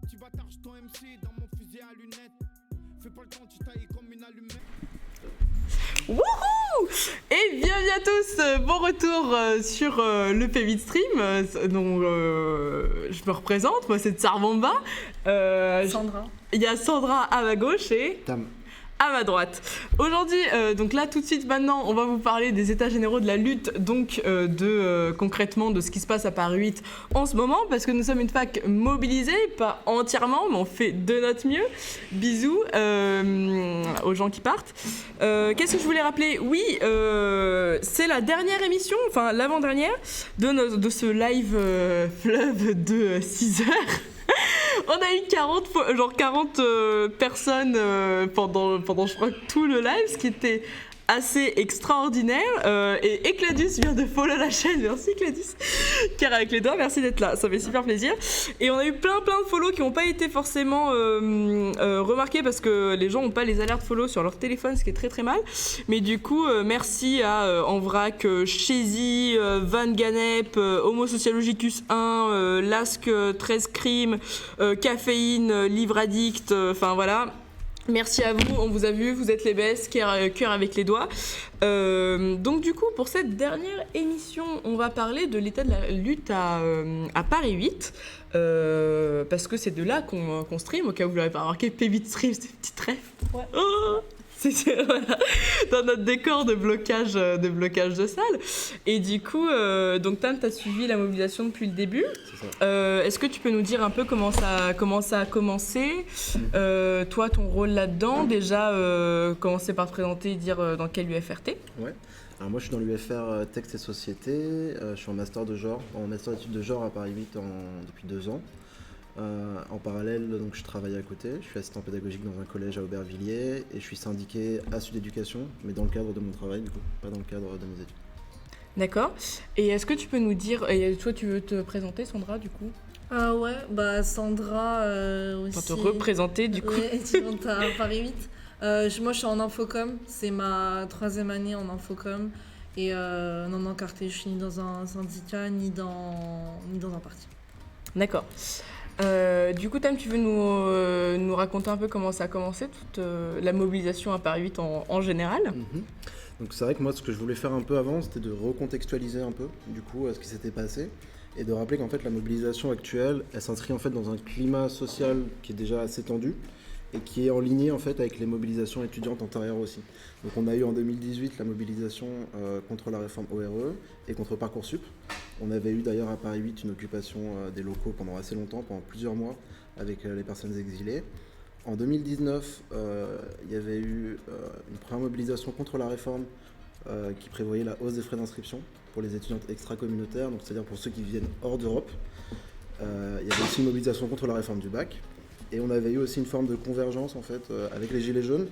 petit bâtard, je MC dans mon fusil à lunettes. Fais pas le temps, tu tailles comme une allumette. Wouhou! Et bienvenue à tous, bon retour sur le P8 Stream. Donc, je me représente, moi c'est Tsarbomba. Sandra. Il y a Sandra à ma gauche et Tam. à ma droite. Aujourd'hui, donc là tout de suite maintenant, on va vous parler des états généraux de la lutte, donc concrètement de ce qui se passe à Paris 8 en ce moment, parce que nous sommes une fac mobilisée, pas entièrement, mais on fait de notre mieux. Bisous aux gens qui partent. Qu'est-ce que je voulais rappeler ? Oui, c'est la dernière émission, enfin l'avant-dernière, de ce live fleuve de 6 heures. On a eu 40 personnes pendant je crois tout le live, ce qui était assez extraordinaire. Et Ecladus vient de follow la chaîne, merci Ecladus. Car avec les doigts, merci d'être là, ça fait super plaisir. Et on a eu plein de follow qui n'ont pas été forcément remarqués parce que les gens n'ont pas les alertes follow sur leur téléphone, ce qui est très mal. Mais du coup, merci à Envrac, Chésy, Van Ganep, Homo Sociologicus 1, Lask 13 Crime, Caféine, Livre Addict, enfin voilà. Merci à vous, on vous a vu, vous êtes les best, cœur avec les doigts. Donc du coup, pour cette dernière émission, on va parler de l'état de la lutte à Paris 8, parce que c'est de là qu'on stream, au cas où vous ne l'avez pas remarqué, P8 Stream, c'est une petite rêve. Ouais. Oh, voilà, dans notre décor de blocage de salle. Et du coup, donc Tam, tu as suivi la mobilisation depuis le début. C'est ça. Est-ce que tu peux nous dire un peu comment ça a commencé, toi, ton rôle là-dedans, déjà, commencer par te présenter et dire dans quel UFRT. Ouais. Alors moi je suis dans l'UFR Texte et Société, je suis en master de genre, en master d'études de genre à Paris 8 depuis 2 ans. En parallèle, donc, je travaille à côté, je suis assistant pédagogique dans un collège à Aubervilliers et je suis syndiqué à Sud Éducation, mais dans le cadre de mon travail du coup, pas dans le cadre de mes études. D'accord. Et est-ce que tu peux nous dire, et toi tu veux te présenter Sandra du coup ? Ouais, bah Sandra aussi. Pour te représenter du coup. Ouais, étudiante à Paris 8. Moi je suis en infocom, c'est ma 3e année en infocom. Et non encartée, je suis ni dans un syndicat ni dans un parti. D'accord. Du coup, Tam, tu veux nous raconter un peu comment ça a commencé, toute la mobilisation à Paris 8 en général ? Donc c'est vrai que moi ce que je voulais faire un peu avant, c'était de recontextualiser un peu du coup ce qui s'était passé et de rappeler qu'en fait la mobilisation actuelle, elle s'inscrit en fait dans un climat social qui est déjà assez tendu et qui est en lignée en fait avec les mobilisations étudiantes antérieures aussi. Donc on a eu en 2018 la mobilisation contre la réforme ORE et contre Parcoursup. On avait eu d'ailleurs à Paris 8 une occupation des locaux pendant assez longtemps, pendant plusieurs mois, avec les personnes exilées. En 2019, il y avait eu une première mobilisation contre la réforme qui prévoyait la hausse des frais d'inscription pour les étudiantes extra-communautaires, donc c'est-à-dire pour ceux qui viennent hors d'Europe. Il y avait aussi une mobilisation contre la réforme du bac. Et on avait eu aussi une forme de convergence en fait avec les Gilets jaunes.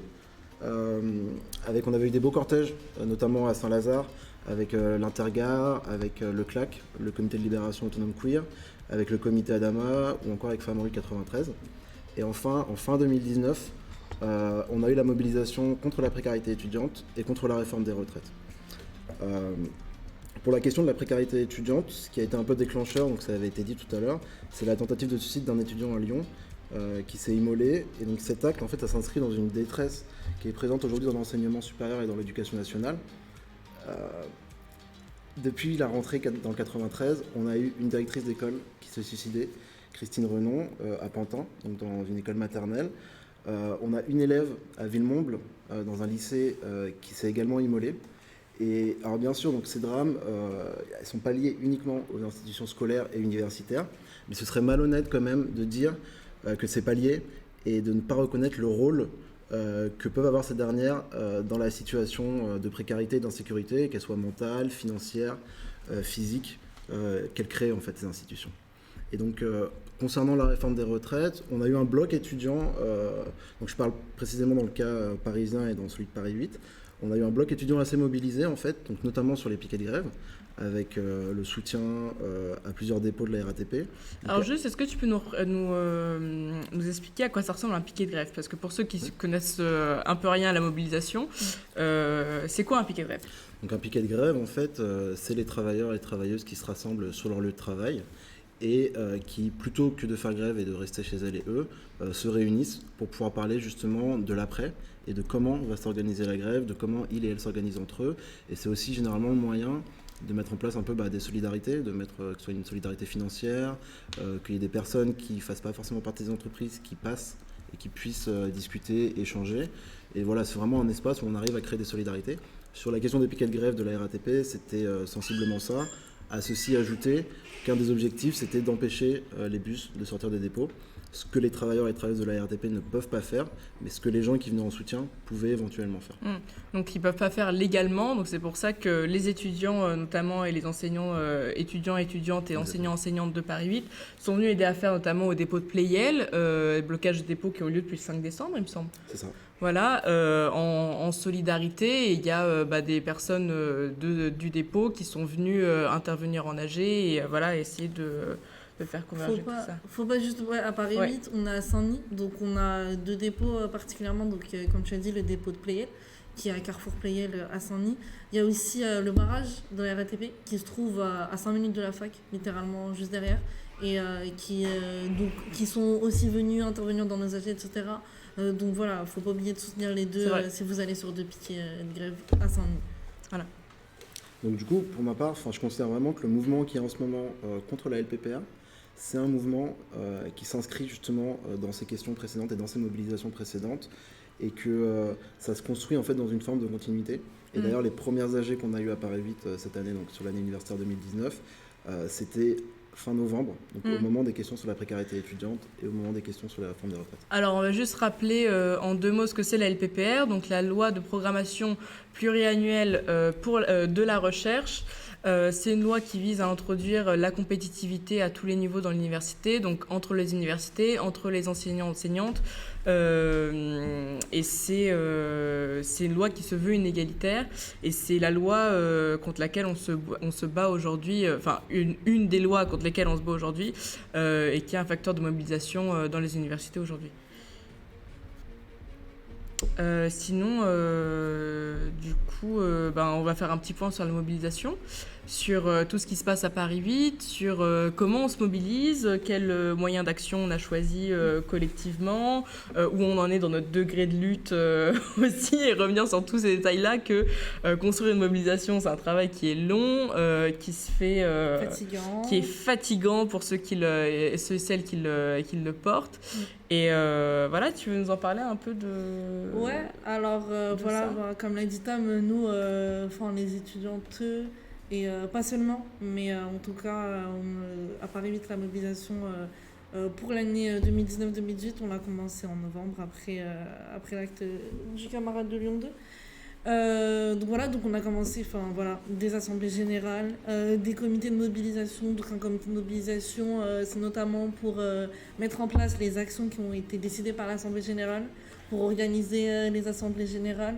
On avait eu des beaux cortèges, notamment à Saint-Lazare, avec l'Intergare, avec le CLAC, le Comité de Libération Autonome Queer, avec le Comité Adama ou encore avec Femmes en rue 93. Et enfin, en fin 2019, on a eu la mobilisation contre la précarité étudiante et contre la réforme des retraites. Pour la question de la précarité étudiante, ce qui a été un peu déclencheur, donc ça avait été dit tout à l'heure, c'est la tentative de suicide d'un étudiant à Lyon qui s'est immolé. Et donc cet acte, en fait, ça s'inscrit dans une détresse qui est présente aujourd'hui dans l'enseignement supérieur et dans l'éducation nationale. Depuis la rentrée dans le 93, on a eu une directrice d'école qui s'est suicidée, Christine Renon, à Pantin, donc dans une école maternelle. On a une élève à Villemomble, dans un lycée, qui s'est également immolée. Et alors bien sûr, donc ces drames, elles ne sont pas liées uniquement aux institutions scolaires et universitaires, mais ce serait malhonnête quand même de dire que c'est pas lié et de ne pas reconnaître le rôle que peuvent avoir ces dernières dans la situation de précarité et d'insécurité, qu'elle soit mentale, financière, physique, qu'elles créent en fait ces institutions. Et donc concernant la réforme des retraites, on a eu un bloc étudiant, donc je parle précisément dans le cas parisien et dans celui de Paris 8, on a eu un bloc étudiant assez mobilisé en fait, donc notamment sur les piquets de grève, avec le soutien à plusieurs dépôts de la RATP. Alors juste, est-ce que tu peux nous expliquer à quoi ça ressemble un piquet de grève ? Parce que pour ceux qui connaissent un peu rien à la mobilisation, c'est quoi un piquet de grève ? Donc un piquet de grève, en fait, c'est les travailleurs et les travailleuses qui se rassemblent sur leur lieu de travail et qui, plutôt que de faire grève et de rester chez elles et eux, se réunissent pour pouvoir parler justement de l'après et de comment va s'organiser la grève, de comment ils et elles s'organisent entre eux. Et c'est aussi généralement le moyen de mettre en place un peu des solidarités, de mettre que ce soit une solidarité financière, qu'il y ait des personnes qui ne fassent pas forcément partie des entreprises, qui passent et qui puissent discuter, échanger. Et voilà, c'est vraiment un espace où on arrive à créer des solidarités. Sur la question des piquets de grève de la RATP, c'était sensiblement ça. À ceci ajouter qu'un des objectifs, c'était d'empêcher les bus de sortir des dépôts, ce que les travailleurs et travailleuses de la RATP ne peuvent pas faire, mais ce que les gens qui venaient en soutien pouvaient éventuellement faire. Donc ils ne peuvent pas faire légalement, donc c'est pour ça que les étudiants notamment et les enseignants, étudiantes et enseignantes de Paris 8 sont venus aider à faire notamment au dépôt de Pleyel, blocage de dépôts qui ont lieu depuis le 5 décembre il me semble. C'est ça. Voilà, en solidarité, il y a des personnes du dépôt qui sont venues intervenir en AG et essayer de faire converger tout ça. Faut pas juste, à Paris 8, on a à Saint-Denis, donc on a 2 dépôts particulièrement, donc comme tu as dit, le dépôt de Pleyel, qui est à Carrefour Pleyel à Saint-Denis. Il y a aussi le barrage de la RATP, qui se trouve à 5 minutes de la fac, littéralement juste derrière, et qui sont aussi venus intervenir dans nos AG, etc. Donc voilà, faut pas oublier de soutenir les deux si vous allez sur 2 piquets de grève à Saint-Denis. Voilà. Donc du coup, pour ma part, je considère vraiment que le mouvement qui est en ce moment contre la LPPR, c'est un mouvement qui s'inscrit justement dans ces questions précédentes et dans ces mobilisations précédentes, et que ça se construit en fait dans une forme de continuité. Et d'ailleurs, les premières AG qu'on a eues à Paris 8 cette année, donc sur l'année universitaire 2019, c'était fin novembre, donc au moment des questions sur la précarité étudiante et au moment des questions sur la réforme des retraites. Alors on va juste rappeler en 2 mots ce que c'est la LPPR, donc la loi de programmation pluriannuelle de la recherche. C'est une loi qui vise à introduire la compétitivité à tous les niveaux dans l'université, donc entre les universités, entre les enseignants-enseignantes. Et c'est une loi qui se veut inégalitaire. Et c'est la loi contre laquelle on se bat aujourd'hui, enfin une des lois contre lesquelles on se bat aujourd'hui, et qui est un facteur de mobilisation dans les universités aujourd'hui. Sinon, du coup, on va faire un petit point sur la mobilisation, sur tout ce qui se passe à Paris 8, sur comment on se mobilise, quels moyens d'action on a choisi collectivement, où on en est dans notre degré de lutte aussi, et revenir sur tous ces détails-là que construire une mobilisation, c'est un travail qui est long, qui se fait... qui est fatigant pour ceux et celles qui le portent. Et voilà, tu veux nous en parler un peu de... Ouais, alors comme l'a dit Tam, nous, les étudiantes, et pas seulement, mais en tout cas, à Paris 8, la mobilisation pour l'année 2019-2018, on l'a commencé en novembre, après l'acte du camarade de Lyon 2. Donc on a commencé des assemblées générales, des comités de mobilisation. Donc un comité de mobilisation, c'est notamment pour mettre en place les actions qui ont été décidées par l'Assemblée générale, pour organiser les assemblées générales.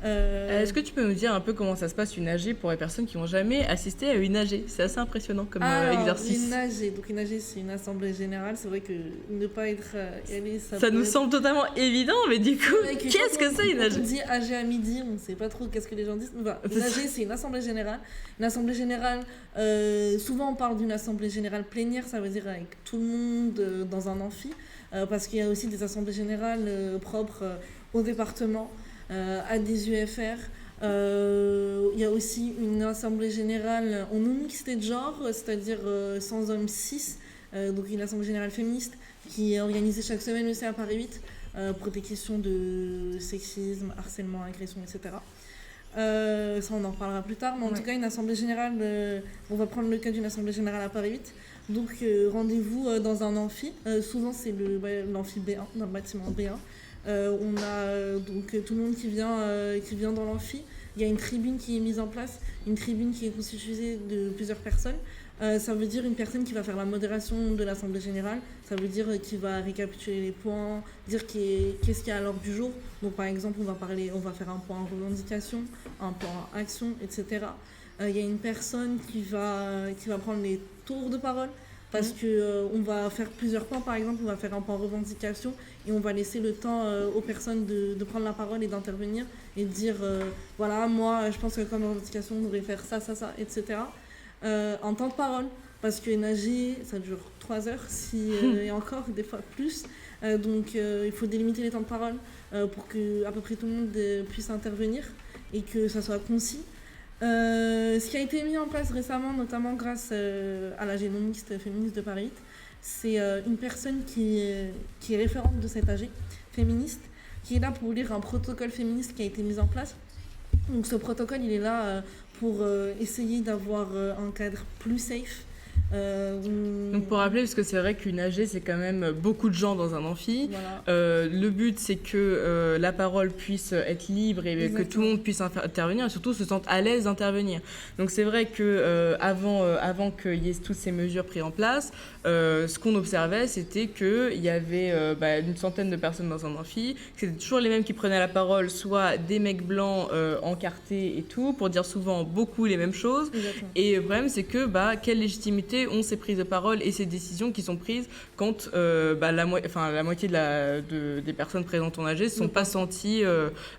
Est-ce que tu peux nous dire un peu comment ça se passe une AG pour les personnes qui n'ont jamais assisté à une AG? C'est assez impressionnant comme exercice. Une AG, c'est une assemblée générale. C'est vrai que ne pas être allé, ça nous semble totalement évident, mais du coup, qu'est-ce que c'est une AG? Quand on dit AG à midi, on ne sait pas trop qu'est-ce que les gens disent. Une AG, c'est une assemblée générale. Une assemblée générale, souvent on parle d'une assemblée générale plénière, ça veut dire avec tout le monde dans un amphi, parce qu'il y a aussi des assemblées générales propres au département. À des UFR. Il y a aussi une assemblée générale en non-mixité de genre, c'est-à-dire sans hommes cis, donc une assemblée générale féministe qui est organisée chaque semaine aussi à Paris 8 pour des questions de sexisme, harcèlement, agression, etc. Ça, on en reparlera plus tard, mais en tout cas, une assemblée générale, on va prendre le cas d'une assemblée générale à Paris 8. Donc, rendez-vous dans un amphi. Souvent, c'est l'amphi B1, dans le bâtiment B1. On a donc tout le monde qui vient dans l'amphi. Il y a une tribune qui est mise en place, une tribune qui est constituée de plusieurs personnes. Ça veut dire une personne qui va faire la modération de l'Assemblée générale. Ça veut dire qui va récapituler les points, dire qu'est-ce qu'il y a à l'ordre du jour. Donc par exemple, on va faire un point revendication, un point action, etc. Il y a une personne qui va prendre les tours de parole. Parce qu'on va faire plusieurs points, par exemple, on va faire un point revendication et on va laisser le temps aux personnes de prendre la parole et d'intervenir et de dire voilà, moi je pense que comme revendication on devrait faire ça, etc. En temps de parole, parce que nager, ça dure 3 heures, et encore, des fois plus. Donc il faut délimiter les temps de parole pour que à peu près tout le monde puisse intervenir et que ça soit concis. Ce qui a été mis en place récemment, notamment grâce à la génomiste féministe de Paris, c'est une personne qui est référente de cet AG féministe, qui est là pour lire un protocole féministe qui a été mis en place. Donc ce protocole, il est là pour essayer d'avoir un cadre plus safe. Donc pour rappeler, parce que c'est vrai qu'une AG c'est quand même beaucoup de gens dans un amphi, voilà. Le but c'est que la parole puisse être libre et Exactement. que tout le monde puisse intervenir et surtout se sente à l'aise d'intervenir. Donc c'est vrai que avant qu'il y ait toutes ces mesures prises en place, ce qu'on observait c'était qu'il y avait une centaine de personnes dans un amphi, que c'était toujours les mêmes qui prenaient la parole, soit des mecs blancs encartés et tout, pour dire souvent beaucoup les mêmes choses. Exactement. Et le problème, c'est que quelle légitimité ont ces prises de parole et ces décisions qui sont prises quand la moitié des personnes présentes en AG ne sont pas senties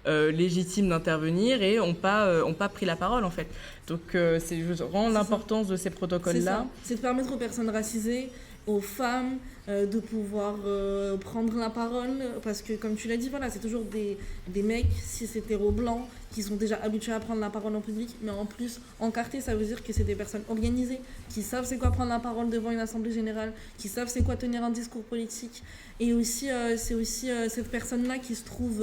légitimes d'intervenir et n'ont pas pris la parole, en fait. Donc, c'est vraiment l'importance de ces protocoles-là. C'est de permettre aux personnes racisées, aux femmes, de pouvoir prendre la parole, parce que comme tu l'as dit, voilà, c'est toujours des mecs cis hétéros blancs qui sont déjà habitués à prendre la parole en public, mais en plus encartés, ça veut dire que c'est des personnes organisées, qui savent c'est quoi prendre la parole devant une assemblée générale, qui savent c'est quoi tenir un discours politique, et aussi c'est aussi cette personne-là qui se trouve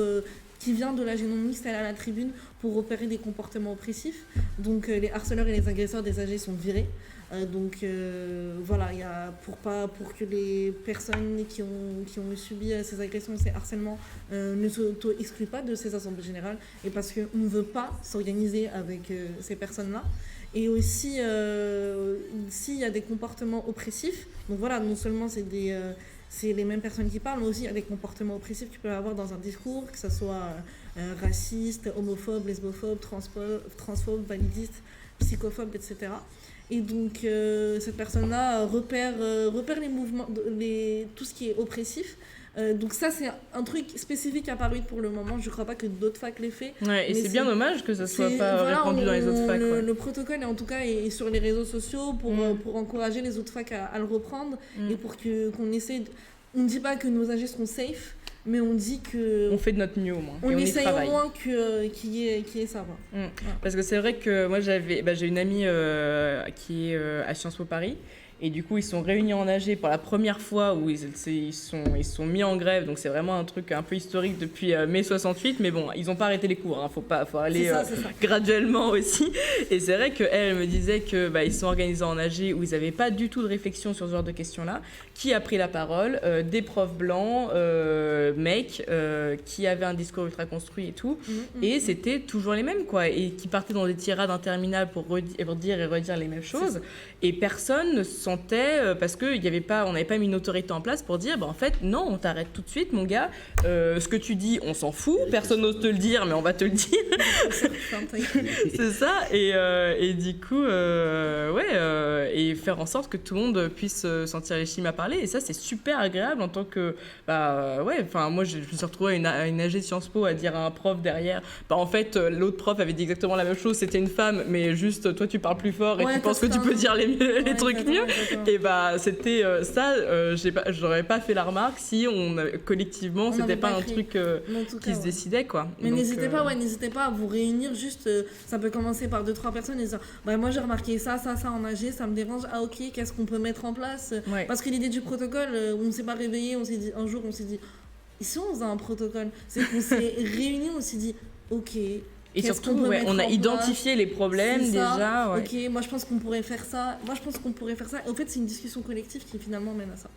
qui vient de la génomiste, elle est à la tribune pour opérer des comportements oppressifs. Donc les harceleurs et les agresseurs des AG sont virés. Voilà, pour que les personnes qui ont subi ces agressions, ces harcèlements ne s'auto-excluent pas de ces assemblées générales, et parce qu'on ne veut pas s'organiser avec ces personnes-là. Et aussi, s'il y a des comportements oppressifs, donc voilà, non seulement c'est les mêmes personnes qui parlent, mais aussi il y a des comportements oppressifs qu'il peut y avoir dans un discours, que ce soit raciste, homophobe, lesbophobe, transphobe, validiste, psychophobe, etc. Et donc cette personne-là repère les mouvements, tout ce qui est oppressif. Donc ça, c'est un truc spécifique à Paris pour le moment. Je ne crois pas que d'autres facs l'aient fait. Ouais, et c'est bien dommage que ça ne soit pas répandu dans les autres facs. Le protocole, en tout cas, est sur les réseaux sociaux pour encourager les autres facs à le reprendre et pour qu'on essaie... On ne dit pas que nos AG seront safe, mais on dit que... On fait de notre mieux au moins. On essaye au moins qu'il y ait ça. Ouais. Parce que c'est vrai que moi j'ai une amie qui est à Sciences Po Paris. Et du coup, ils sont réunis en AG pour la première fois où ils sont mis en grève. Donc, c'est vraiment un truc un peu historique depuis mai 68. Mais bon, ils n'ont pas arrêté les cours. Faut aller graduellement aussi. Et c'est vrai qu'elle me disait qu'ils sont organisés en AG où ils n'avaient pas du tout de réflexion sur ce genre de questions-là. Qui a pris la parole? Des profs blancs, mecs, qui avaient un discours ultra construit et tout. Et c'était toujours les mêmes, quoi. Et qui partaient dans des tirades interminables pour dire et redire les mêmes choses. Et personne ne se sentait, parce qu'on n'avait pas mis une autorité en place pour dire, en fait, non, on t'arrête tout de suite, mon gars. Ce que tu dis, on s'en fout. Personne n'ose te le dire, mais on va te le dire. C'est ça. Et du coup, et faire en sorte que tout le monde puisse se sentir légitime à parler. Et ça, c'est super agréable en tant que... moi, je me suis retrouvée à une AG de Sciences Po à dire à un prof derrière, en fait, l'autre prof avait dit exactement la même chose, c'était une femme, mais juste, toi, tu parles plus fort et tu penses que tu peux dire les trucs mieux. Et c'était ça, j'aurais pas fait la remarque si collectivement, c'était pas un truc qui se décidait, quoi. Mais n'hésitez pas à vous réunir, juste, ça peut commencer par 2-3 personnes et dire, moi j'ai remarqué ça en AG, ça me dérange, ah ok, qu'est-ce qu'on peut mettre en place? Parce que l'idée du protocole, on ne s'est pas réveillé, un jour on s'est dit, ici on faisait un protocole, c'est qu'on s'est réunis, on s'est dit, ok. Et surtout, on a identifié les problèmes déjà. Ok, moi je pense qu'on pourrait faire ça. En fait, c'est une discussion collective qui finalement mène à ça.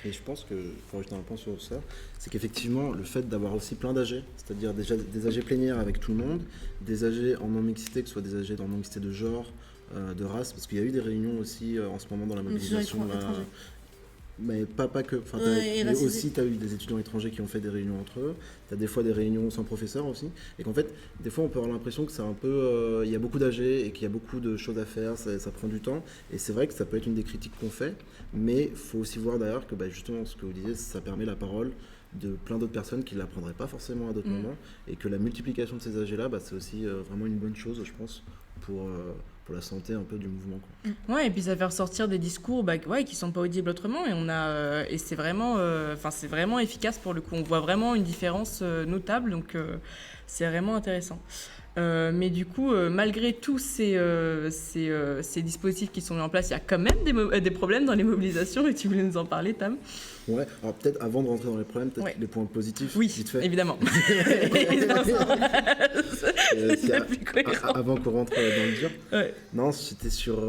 Et je pense que, pour ajouter un point sur ça, c'est qu'effectivement, le fait d'avoir aussi plein d'AG, c'est-à-dire déjà des AG plénières avec tout le monde, des AG en non-mixité, que ce soit des AG en non-mixité de genre, de race, parce qu'il y a eu des réunions aussi en ce moment dans la mobilisation. Mais pas que. Mais aussi, tu as eu des étudiants étrangers qui ont fait des réunions entre eux. Tu as des fois des réunions sans professeur aussi. Et qu'en fait, des fois, on peut avoir l'impression que c'est un peu... Il y a beaucoup d'AG et qu'il y a beaucoup de choses à faire, ça prend du temps. Et c'est vrai que ça peut être une des critiques qu'on fait. Mais il faut aussi voir d'ailleurs que justement, ce que vous disiez, ça permet la parole de plein d'autres personnes qui ne l'apprendraient pas forcément à d'autres moments. Et que la multiplication de ces AG-là, c'est aussi vraiment une bonne chose, je pense, pour la santé un peu du mouvement, quoi. Ouais, et puis ça fait ressortir des discours qui sont pas audibles autrement. Et c'est vraiment efficace pour le coup. On voit vraiment une différence notable, donc c'est vraiment intéressant. Mais du coup, malgré tous ces dispositifs qui sont mis en place, il y a quand même des problèmes dans les mobilisations, et tu voulais nous en parler, Tam? Ouais, alors peut-être avant de rentrer dans les problèmes, les points positifs, Oui, vite fait. évidemment. C'est plus cohérent. avant qu'on rentre dans le dur. Ouais. Non, c'était sur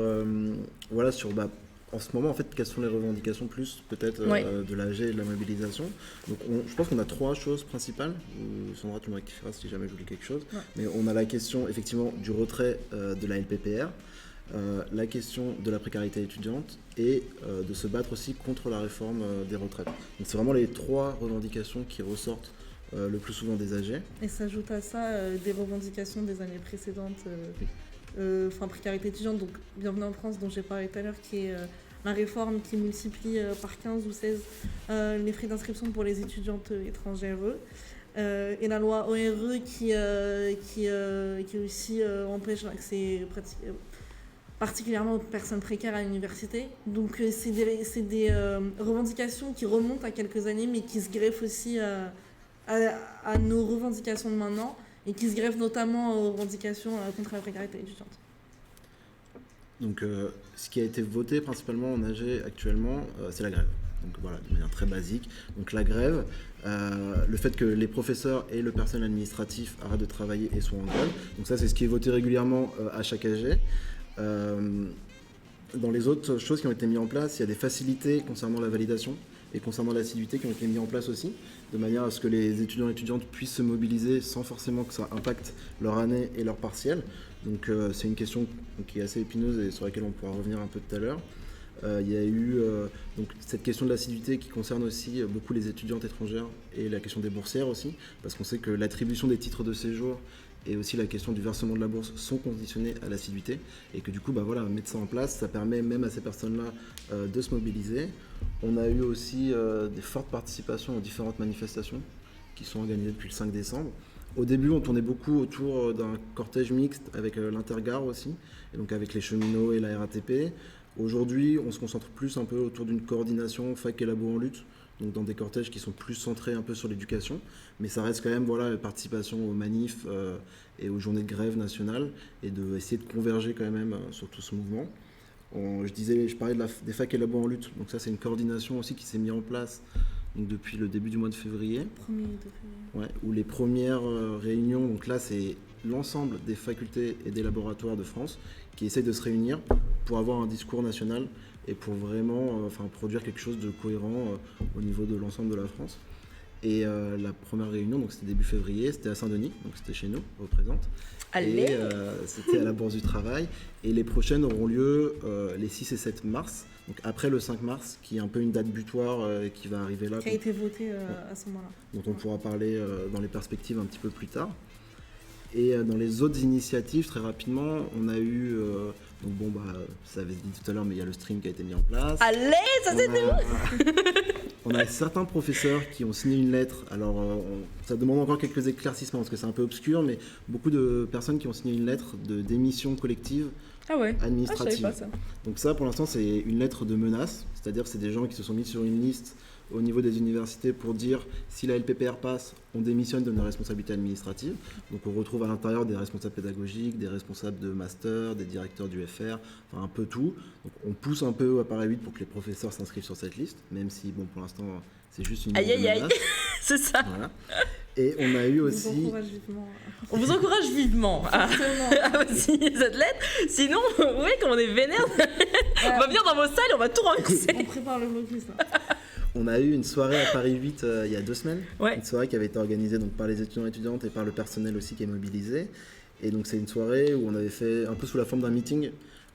en ce moment, en fait, quelles sont les revendications plus, peut-être, de l'AG et de la mobilisation. Donc, je pense qu'on a 3 choses principales. Sandra, tu me rectifieras si jamais j'oublie quelque chose. Ouais. Mais on a la question, effectivement, du retrait de la LPPR, la question de la précarité étudiante et de se battre aussi contre la réforme des retraites. Donc, c'est vraiment les 3 revendications qui ressortent le plus souvent des AG. Et s'ajoute à ça des revendications des années précédentes, précarité étudiante, donc Bienvenue en France dont j'ai parlé tout à l'heure, qui est la réforme qui multiplie par 15 ou 16 les frais d'inscription pour les étudiantes étrangères, et la loi ORE qui aussi empêche l'accès particulièrement aux personnes précaires à l'université. Donc c'est des revendications qui remontent à quelques années, mais qui se greffent aussi à nos revendications de maintenant, et qui se greffent notamment aux revendications contre la précarité étudiante. Donc ce qui a été voté principalement en AG actuellement, c'est la grève. Donc voilà, de manière très basique. Donc la grève, le fait que les professeurs et le personnel administratif arrêtent de travailler et soient en grève. Donc ça, c'est ce qui est voté régulièrement à chaque AG. Dans les autres choses qui ont été mises en place, il y a des facilités concernant la validation et concernant l'assiduité qui ont été mises en place aussi, de manière à ce que les étudiants et étudiantes puissent se mobiliser sans forcément que ça impacte leur année et leur partiel. Donc c'est une question qui est assez épineuse et sur laquelle on pourra revenir un peu tout à l'heure. Il y a eu donc cette question de l'assiduité qui concerne aussi beaucoup les étudiantes étrangères et la question des boursières aussi, parce qu'on sait que l'attribution des titres de séjour et aussi la question du versement de la bourse sont conditionnées à l'assiduité, et que du coup mettre ça en place, ça permet même à ces personnes-là de se mobiliser. On a eu aussi des fortes participations aux différentes manifestations qui sont organisées depuis le 5 décembre. Au début, on tournait beaucoup autour d'un cortège mixte avec l'Intergare aussi, et donc avec les cheminots et la RATP. Aujourd'hui, on se concentre plus un peu autour d'une coordination fac et labo en lutte, donc dans des cortèges qui sont plus centrés un peu sur l'éducation, mais ça reste quand même la participation aux manifs et aux journées de grève nationales, et d'essayer de converger quand même sur tout ce mouvement. Je parlais des fac et labo en lutte, donc ça c'est une coordination aussi qui s'est mise en place donc depuis le début du mois de février. Ouais, où les premières réunions, donc là c'est l'ensemble des facultés et des laboratoires de France qui essayent de se réunir pour avoir un discours national et pour vraiment produire quelque chose de cohérent au niveau de l'ensemble de la France. Et la première réunion, donc c'était début février, c'était à Saint-Denis, donc c'était chez nous, représente. Allez. Et c'était à la Bourse du Travail. Et les prochaines auront lieu les 6 et 7 mars, donc après le 5 mars, qui est un peu une date butoir qui va arriver là. Qui a été votée à ce moment-là. Dont on pourra parler dans les perspectives un petit peu plus tard. Et dans les autres initiatives, très rapidement, on a eu... ça avait dit tout à l'heure, mais il y a le stream qui a été mis en place. Allez, ça c'était où? On a certains professeurs qui ont signé une lettre. Alors, ça demande encore quelques éclaircissements parce que c'est un peu obscur, mais beaucoup de personnes qui ont signé une lettre de démission collective administrative. Je savais pas ça. Donc ça, pour l'instant, c'est une lettre de menace. C'est-à-dire que c'est des gens qui se sont mis sur une liste au niveau des universités pour dire si la LPPR passe, on démissionne de nos responsabilités administratives. Donc on retrouve à l'intérieur des responsables pédagogiques, des responsables de master, des directeurs du FR, un peu tout. Donc on pousse un peu à Paris 8 pour que les professeurs s'inscrivent sur cette liste, même si pour l'instant c'est juste une liste de menaces. C'est ça. Voilà. Et on a eu aussi... On vous encourage vivement à signer cette lettre. Sinon, vous voyez comme on est vénère. On va venir dans vos salles et on va tout renverser. On prépare le blocus là. On a eu une soirée à Paris 8 il y a 2 semaines, une soirée qui avait été organisée donc, par les étudiants et étudiantes et par le personnel aussi qui est mobilisé. Et donc c'est une soirée où on avait fait un peu sous la forme d'un meeting,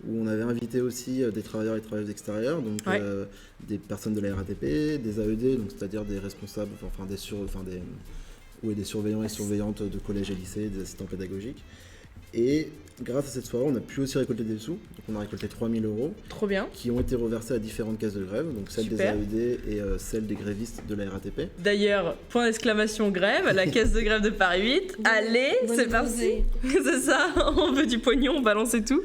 où on avait invité aussi des travailleurs et travailleuses extérieurs, donc des personnes de la RATP, des AED, donc c'est-à-dire des responsables, des surveillants et surveillantes de collèges et lycées, des assistants pédagogiques. Et grâce à cette soirée, on a pu aussi récolter des sous. Donc on a récolté 3 000 € Trop bien. qui ont été reversés à différentes caisses de grève, donc celle Super. des AED et celle des grévistes de la RATP. D'ailleurs, point d'exclamation grève, la caisse de grève de Paris 8. Allez, Bonne c'est parti. oseille. C'est ça, on veut du pognon, on balance et tout.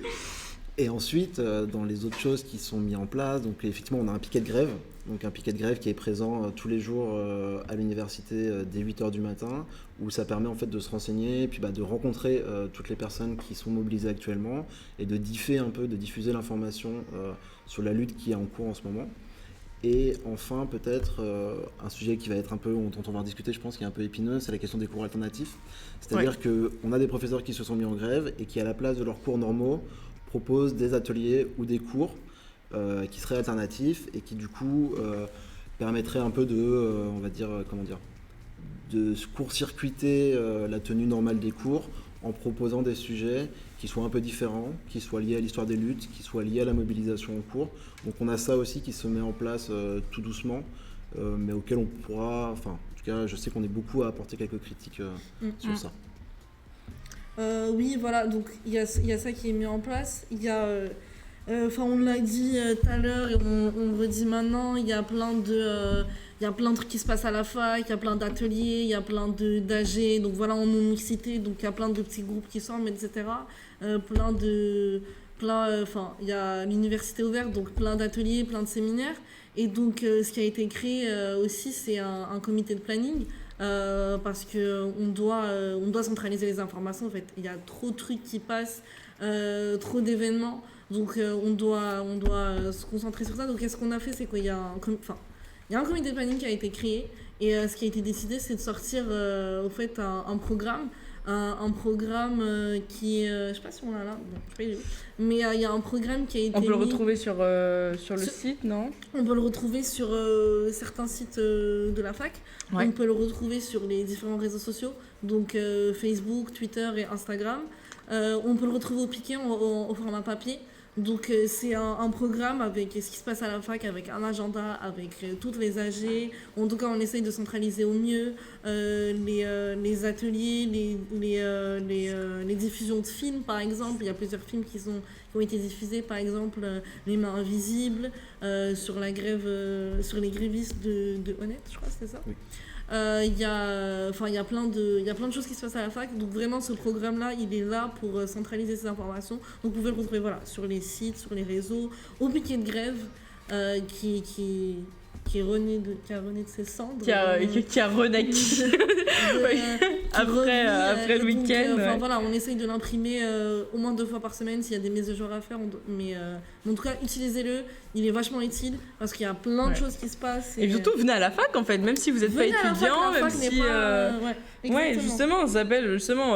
Et ensuite, dans les autres choses qui sont mises en place, donc effectivement, on a un piquet de grève. Donc un piquet de grève qui est présent tous les jours à l'université dès 8h du matin, où ça permet en fait de se renseigner, et puis de rencontrer toutes les personnes qui sont mobilisées actuellement, et de diffuser l'information sur la lutte qui est en cours en ce moment. Et enfin, peut-être, un sujet qui va être un peu, dont on va discuter, je pense, qui est un peu épineux, c'est la question des cours alternatifs. C'est-à-dire qu'on a des professeurs qui se sont mis en grève et qui, à la place de leurs cours normaux, proposent des ateliers ou des cours qui seraient alternatifs et qui, du coup, permettraient un peu de, de court-circuiter la tenue normale des cours en proposant des sujets qui soient un peu différents, qui soient liés à l'histoire des luttes, qui soient liés à la mobilisation en cours. Donc on a ça aussi qui se met en place tout doucement, mais auquel on pourra, en tout cas je sais qu'on est beaucoup à apporter quelques critiques sur ça. Oui, voilà, donc il y a ça qui est mis en place. Il y a, on l'a dit tout à l'heure et on le redit maintenant, il y a plein de trucs qui se passent à la fac, il y a plein d'ateliers, il y a plein d'AG, donc voilà, en non-mixité, donc il y a plein de petits groupes qui sortent, etc. Il y a l'université ouverte, donc plein d'ateliers, plein de séminaires. Et donc, ce qui a été créé aussi, c'est un comité de planning. Parce qu'on doit centraliser les informations. En fait, il y a trop de trucs qui passent, trop d'événements. Donc, on doit se concentrer sur ça. Donc, qu'est-ce qu'on a fait, c'est qu'il y a un comité de planning qui a été créé. Et ce qui a été décidé, c'est de sortir au fait un programme. Un programme qui est... je sais pas si on l'a là, bon, je sais pas, il est où. Mais il y a un programme qui a été On peut le mis- retrouver sur le site, non? On peut le retrouver sur certains sites de la fac. Ouais. On peut le retrouver sur les différents réseaux sociaux, donc Facebook, Twitter et Instagram. On peut le retrouver au piquet au format papier. Donc c'est un programme avec ce qui se passe à la fac, avec un agenda, avec toutes les AG. En tout cas, on essaye de centraliser au mieux les ateliers, les diffusions de films, par exemple. Il y a plusieurs films qui ont été diffusés, par exemple Les Mains Invisibles, sur la grève, sur les grévistes de Honnête, je crois, c'est ça. Oui. Il y a plein de choses qui se passent à la fac, donc vraiment ce programme-là, il est là pour centraliser ces informations. Donc vous pouvez le retrouver sur les sites, sur les réseaux, au piquet de grève, qui a rené de ses cendres. Qui a renaquis après le week-end. Voilà, on essaye de l'imprimer au moins 2 fois par semaine s'il y a des mises à jour à faire. Mais en tout cas, utilisez-le. Il est vachement utile parce qu'il y a plein de choses qui se passent. Et surtout, venez à la fac en fait, même si vous n'êtes pas étudiant, même si. Ouais, justement, ça s'appelle justement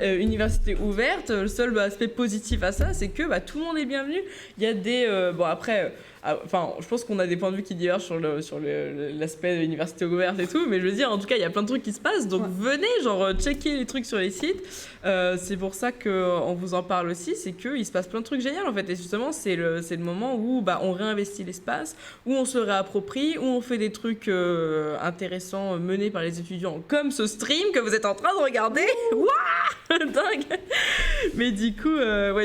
université ouverte. Le seul aspect positif à ça, c'est que tout le monde est bienvenu. Il y a des. Je pense qu'on a des points de vue qui divergent sur l'aspect de l'université ouverte et tout, mais je veux dire, en tout cas, il y a plein de trucs qui se passent, donc venez, checker les trucs sur les sites. C'est pour ça qu'on vous en parle aussi, c'est qu'il se passe plein de trucs géniaux en fait, et justement, c'est le moment où on réinvestit l'espace, où on se réapproprie, où on fait des trucs intéressants menés par les étudiants, comme ce stream que vous êtes en train de regarder. Waouh, dingue. Mais du coup,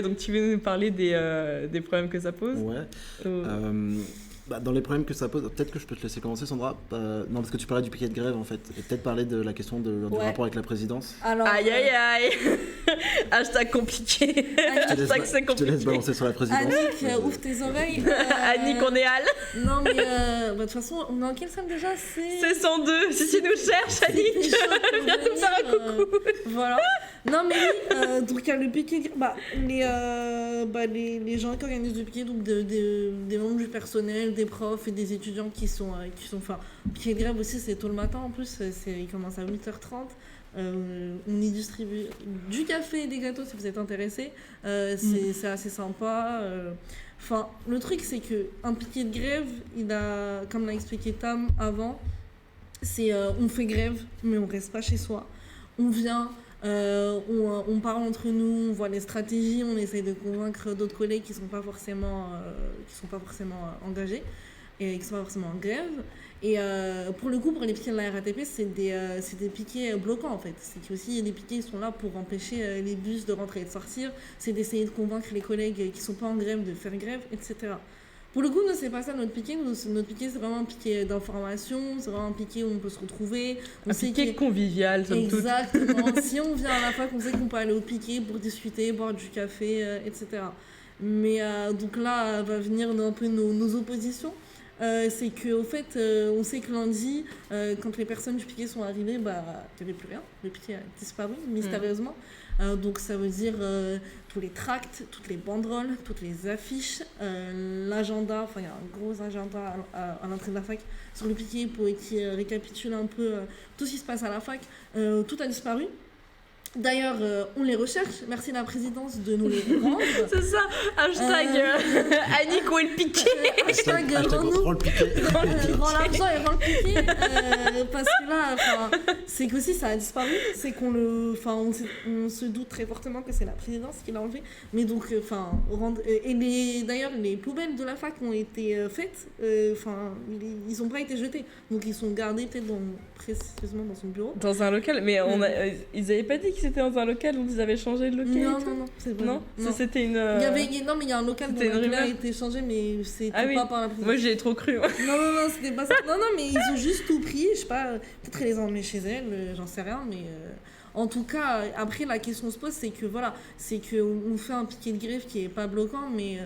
donc tu veux nous parler des problèmes que ça pose? Ouais. Dans les problèmes que ça pose, peut-être que je peux te laisser commencer, Sandra. Non, parce que tu parlais du piquet de grève en fait, et peut-être parler de la question du rapport avec la présidence. Alors, aïe aïe aïe. Hashtag compliqué. Hashtag c'est Je te compliqué. laisse balancer sur la présidence. Annick, ouvre tes oreilles. Annick, on est Al. Non, mais de toute façon, on est en quelle salle déjà? C'est 100 si tu nous cherches, Annick. Viens nous faire un coucou. Voilà. Non, mais oui, donc il y a le piquet. Les gens qui organisent le piquet, donc des membres du personnel, des profs et des étudiants qui sont piquet de grève aussi, c'est tôt le matin en plus, il commence à 8h30. On y distribue du café et des gâteaux si vous êtes intéressés. C'est assez sympa. Le truc, c'est qu'un piquet de grève, comme l'a expliqué Tam avant, c'est on fait grève, mais on reste pas chez soi. On vient, on parle entre nous, on voit les stratégies, on essaye de convaincre d'autres collègues qui sont pas forcément engagés. et qui sont pas forcément en grève. Et pour le coup, pour les piquets de la RATP, c'est des piquets bloquants en fait. C'est qu'aussi les piquets sont là pour empêcher les bus de rentrer et de sortir. C'est d'essayer de convaincre les collègues qui sont pas en grève de faire grève, etc. Pour le coup, nous, c'est pas ça notre piquet. Notre piquet, c'est vraiment un piquet d'information. C'est vraiment un piquet où on peut se retrouver. Un piquet convivial, somme toute. Exactement. Si on vient à la fac, on sait qu'on peut aller au piquet pour discuter, boire du café, etc. Mais donc là, va venir un peu nos oppositions. C'est qu'au fait, on sait que lundi, quand les personnes du piquet sont arrivées, il n'y avait plus rien. Le piquet a disparu mystérieusement. Donc ça veut dire tous les tracts, toutes les banderoles, toutes les affiches, l'agenda, enfin il y a un gros agenda à l'entrée de la fac sur le piquet qui récapitule un peu tout ce qui se passe à la fac. Tout a disparu. D'ailleurs, on les recherche. Merci la présidence de nous les rendre. C'est ça. Hashtag Annick, où est le piquet Hashtag rends le piquet. Rends l'argent et rends le piquet. Parce que là, c'est qu'aussi ça a disparu. C'est qu'on on se doute très fortement que c'est la présidence qui l'a enlevé. Mais donc, d'ailleurs, les poubelles de la fac ont été faites. Ils n'ont pas été jetés. Donc, ils sont gardés peut-être précisément dans son bureau. Dans un local. Mais ils n'avaient pas dit que c'était dans un local où ils avaient changé de local. Non, c'est vrai. Non, ça, c'était une. Il y a un local dont le a été changé, mais c'est pas par la présidence. Moi, j'y ai trop cru. Non, c'était pas ça. Non, mais ils ont juste tout pris. Je sais pas, peut-être qu'elle les a emmenés chez elle, j'en sais rien, mais. En tout cas, après, la question se pose, c'est qu'on fait un piquet de grève qui est pas bloquant, mais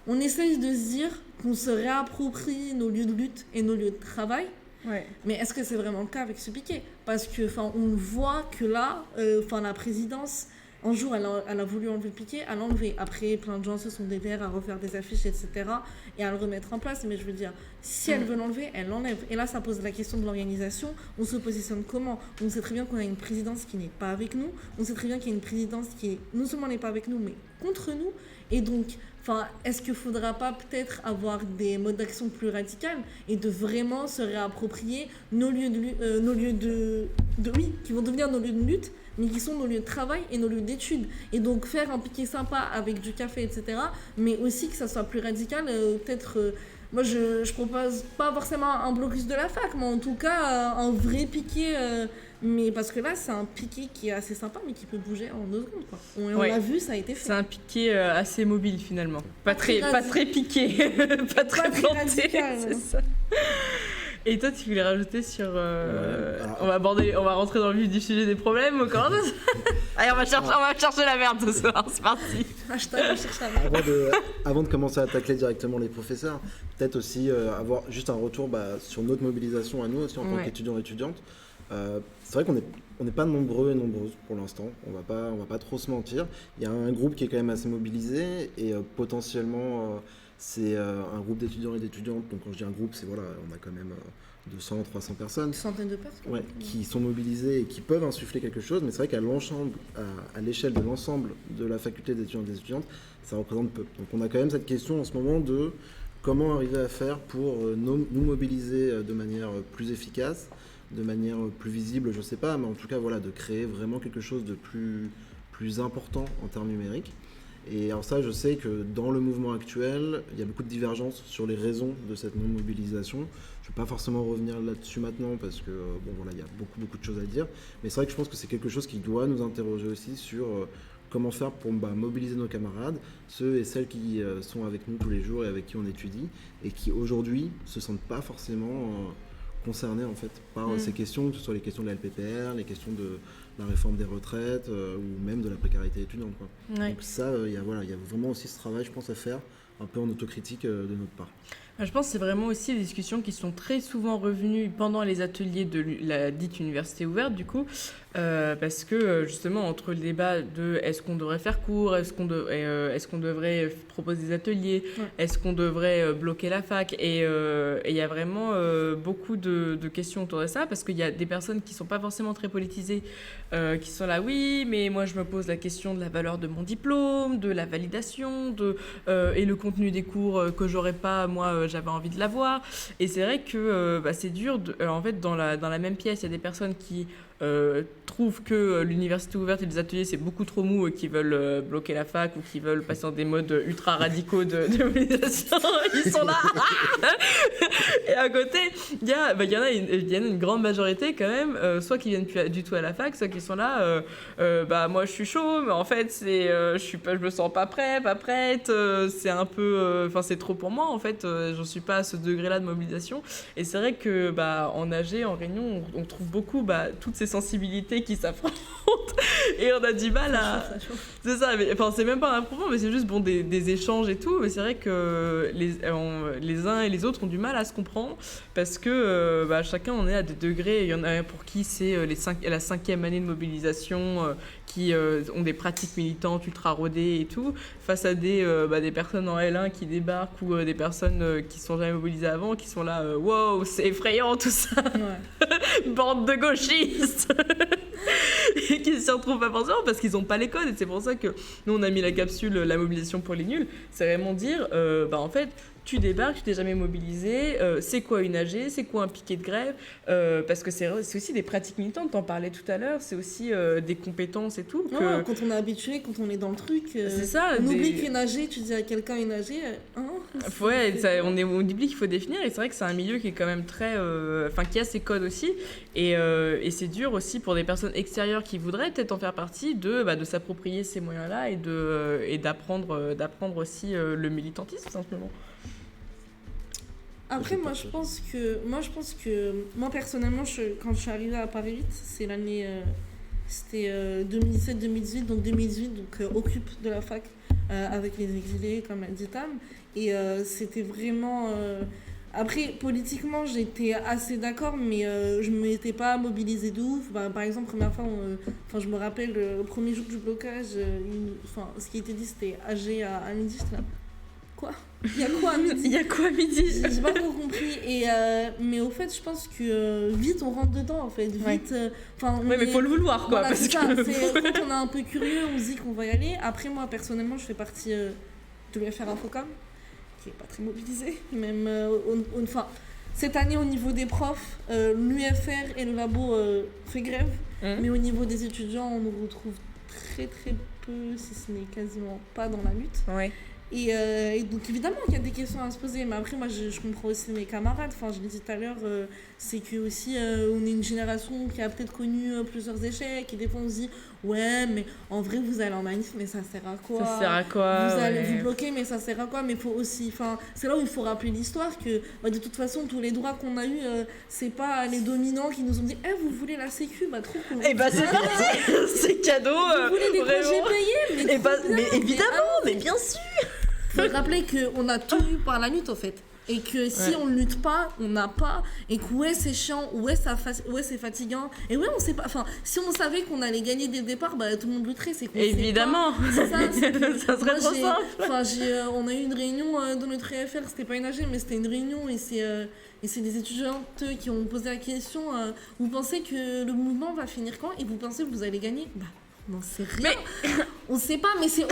on essaye de se dire qu'on se réapproprie nos lieux de lutte et nos lieux de travail. Ouais. Mais est-ce que c'est vraiment le cas avec ce piquet ? Parce que on voit que là, la présidence, un jour, elle a voulu enlever le piquet, elle l'a enlevé. Après, plein de gens se sont déterrés à refaire des affiches, etc. et à le remettre en place. Mais je veux dire, si elle veut l'enlever, elle l'enlève. Et là, ça pose la question de l'organisation. On se positionne comment ? On sait très bien qu'on a une présidence qui n'est pas avec nous. On sait très bien qu'il y a une présidence qui non seulement n'est pas avec nous, mais contre nous. Et donc, est-ce qu'il ne faudra pas peut-être avoir des modes d'action plus radicaux et de vraiment se réapproprier nos lieux qui vont devenir nos lieux de lutte, mais qui sont nos lieux de travail et nos lieux d'études. Et donc faire un piquet sympa avec du café, etc. Mais aussi que ça soit plus radical, peut-être... moi, je propose pas forcément un blocus de la fac, mais en tout cas, un vrai piquet... mais parce que là, c'est un piquet qui est assez sympa, mais qui peut bouger en 2 secondes, quoi. On l'a vu, ça a été fait. C'est un piquet assez mobile, finalement. Pas très piqué, pas très planté, c'est ça. Et toi, tu voulais rajouter sur... on va rentrer dans le vif du sujet des problèmes, ou comment ça? Allez, on va chercher la merde ce soir, c'est parti. Hashtag, on cherche la merde. Avant de commencer à tacler directement les professeurs, peut-être aussi avoir juste un retour sur notre mobilisation à nous aussi en tant qu'étudiants et étudiantes. C'est vrai qu'on n'est pas nombreux et nombreuses pour l'instant, on va pas trop se mentir. Il y a un groupe qui est quand même assez mobilisé et potentiellement c'est un groupe d'étudiants et d'étudiantes. Donc quand je dis un groupe, on a quand même 200, 300 personnes. Une centaine de personnes. Qui sont mobilisées et qui peuvent insuffler quelque chose, mais c'est vrai qu'à l'échelle de l'ensemble de la faculté d'étudiants et d'étudiantes, ça représente peu. Donc on a quand même cette question en ce moment de comment arriver à faire pour nous mobiliser de manière plus efficace, de manière plus visible, je sais pas, mais en tout cas de créer vraiment quelque chose de plus important en termes numériques. Et alors ça, je sais que dans le mouvement actuel, il y a beaucoup de divergences sur les raisons de cette non-mobilisation. Je ne vais pas forcément revenir là-dessus maintenant parce que il y a beaucoup de choses à dire. Mais c'est vrai que je pense que c'est quelque chose qui doit nous interroger aussi sur comment faire pour mobiliser nos camarades, ceux et celles qui sont avec nous tous les jours et avec qui on étudie, et qui aujourd'hui se sentent pas forcément concernés en fait par ces questions, que ce soit les questions de la LPPR, les questions de la réforme des retraites ou même de la précarité étudiante, quoi. Ouais. Donc ça, il y a vraiment aussi ce travail, je pense, à faire un peu en autocritique de notre part. Je pense que c'est vraiment aussi des discussions qui sont très souvent revenues pendant les ateliers de la dite université ouverte, du coup, parce que justement, entre le débat de est-ce qu'on devrait faire cours, est-ce qu'on devrait proposer des ateliers, est-ce qu'on devrait bloquer la fac, et il y a vraiment beaucoup de questions autour de ça, parce qu'il y a des personnes qui ne sont pas forcément très politisées, qui sont là, oui, mais moi je me pose la question de la valeur de mon diplôme, de la validation, et le contenu des cours que j'aurais pas, moi, j'avais envie de l'avoir. Et c'est vrai que c'est dur. En fait, dans la même pièce, il y a des personnes qui trouvent que l'université ouverte et les ateliers c'est beaucoup trop mou et qui veulent bloquer la fac ou qui veulent passer dans des modes ultra radicaux de mobilisation, ils sont là. Et à côté, il y en a une grande majorité quand même, soit qui viennent plus du tout à la fac, soit qui sont là, moi je suis chaud, mais en fait je me sens pas prête, c'est un peu, c'est trop pour moi en fait, j'en suis pas à ce degré-là de mobilisation. Et c'est vrai que en AG, en réunion, on trouve beaucoup toutes ces sensibilités qui s'affrontent et on a du mal à... C'est ça, c'est même pas un problème, mais c'est juste des échanges et tout, mais c'est vrai que les uns et les autres ont du mal à se comprendre parce que chacun on est à des degrés. Il y en a pour qui c'est la 5e année de mobilisation qui ont des pratiques militantes ultra rodées et tout, face à des personnes en L1 qui débarquent ou des personnes qui sont jamais mobilisées avant, qui sont là, wow, c'est effrayant tout ça, ouais. Bande de gauchistes et qui s'y retrouvent pas forcément parce qu'ils ont pas les codes. Et c'est pour ça que nous on a mis la capsule la mobilisation pour les nuls, c'est vraiment dire en fait tu débarques, tu t'es jamais mobilisé, c'est quoi une AG, c'est quoi un piquet de grève, parce que c'est aussi des pratiques militantes, t'en parlais tout à l'heure, c'est aussi des compétences et tout. Non, quand on est habitué, quand on est dans le truc, c'est ça, on oublie qu'une AG, tu dis à quelqu'un une AG, on oublie qu'il faut définir, et c'est vrai que c'est un milieu qui est quand même très... qui a ses codes aussi, et c'est dur aussi pour des personnes extérieures qui voudraient peut-être en faire partie de s'approprier ces moyens-là et d'apprendre aussi le militantisme, simplement. Après, moi personnellement, quand je suis arrivée à Paris 8, c'est l'année, c'était 2017-2018, donc 2018, occupe de la fac avec les exilés, comme l'a dit Tam, et c'était vraiment... Après, politiquement, j'étais assez d'accord, mais je ne m'étais pas mobilisée de ouf. Par exemple, première fois, je me rappelle, le premier jour du blocage, ce qui était dit, c'était AG à midi, j'étais là. Quoi ? Il y a quoi à midi J'ai pas trop compris. Mais au fait, je pense que vite on rentre dedans en fait. Vite. Mais faut le vouloir quoi. Voilà, parce que quand on est un peu curieux, on se dit qu'on va y aller. Après, moi personnellement, je fais partie de l'UFR Infocom, qui est pas très mobilisée. Même cette année, au niveau des profs, l'UFR et le labo fait grève. Mais au niveau des étudiants, on nous retrouve très très peu, si ce n'est quasiment pas dans la lutte. Ouais. Et donc évidemment qu'il y a des questions à se poser, mais après moi je comprends aussi mes camarades, je l'ai dit tout à l'heure, c'est que aussi on est une génération qui a peut-être connu plusieurs échecs, et des fois on se dit ouais mais en vrai vous allez en manif mais ça sert à quoi, vous allez vous bloquer mais ça sert à quoi, mais faut aussi, c'est là où il faut rappeler l'histoire que de toute façon tous les droits qu'on a eu c'est pas les dominants qui nous ont dit vous voulez la sécu, trop cool, et c'est parti, c'est cadeau, vous voulez des congés payés, mais évidemment, mais bien sûr. Faut se rappeler qu'on a tout eu par la lutte, en fait. Et que si on ne lutte pas, on n'a pas. Et que c'est chiant, c'est fatigant. Et on sait pas. Si on savait qu'on allait gagner dès le départ, tout le monde lutterait. C'est qu'on évidemment. C'est ça, ça serait trop simple. On a eu une réunion dans notre EFR, c'était pas une AG, mais c'était une réunion. Et c'est des étudiantes qui ont posé la question vous pensez que le mouvement va finir quand ? Et vous pensez que vous allez gagner ? Non, c'est rien. On sait pas, mais c'est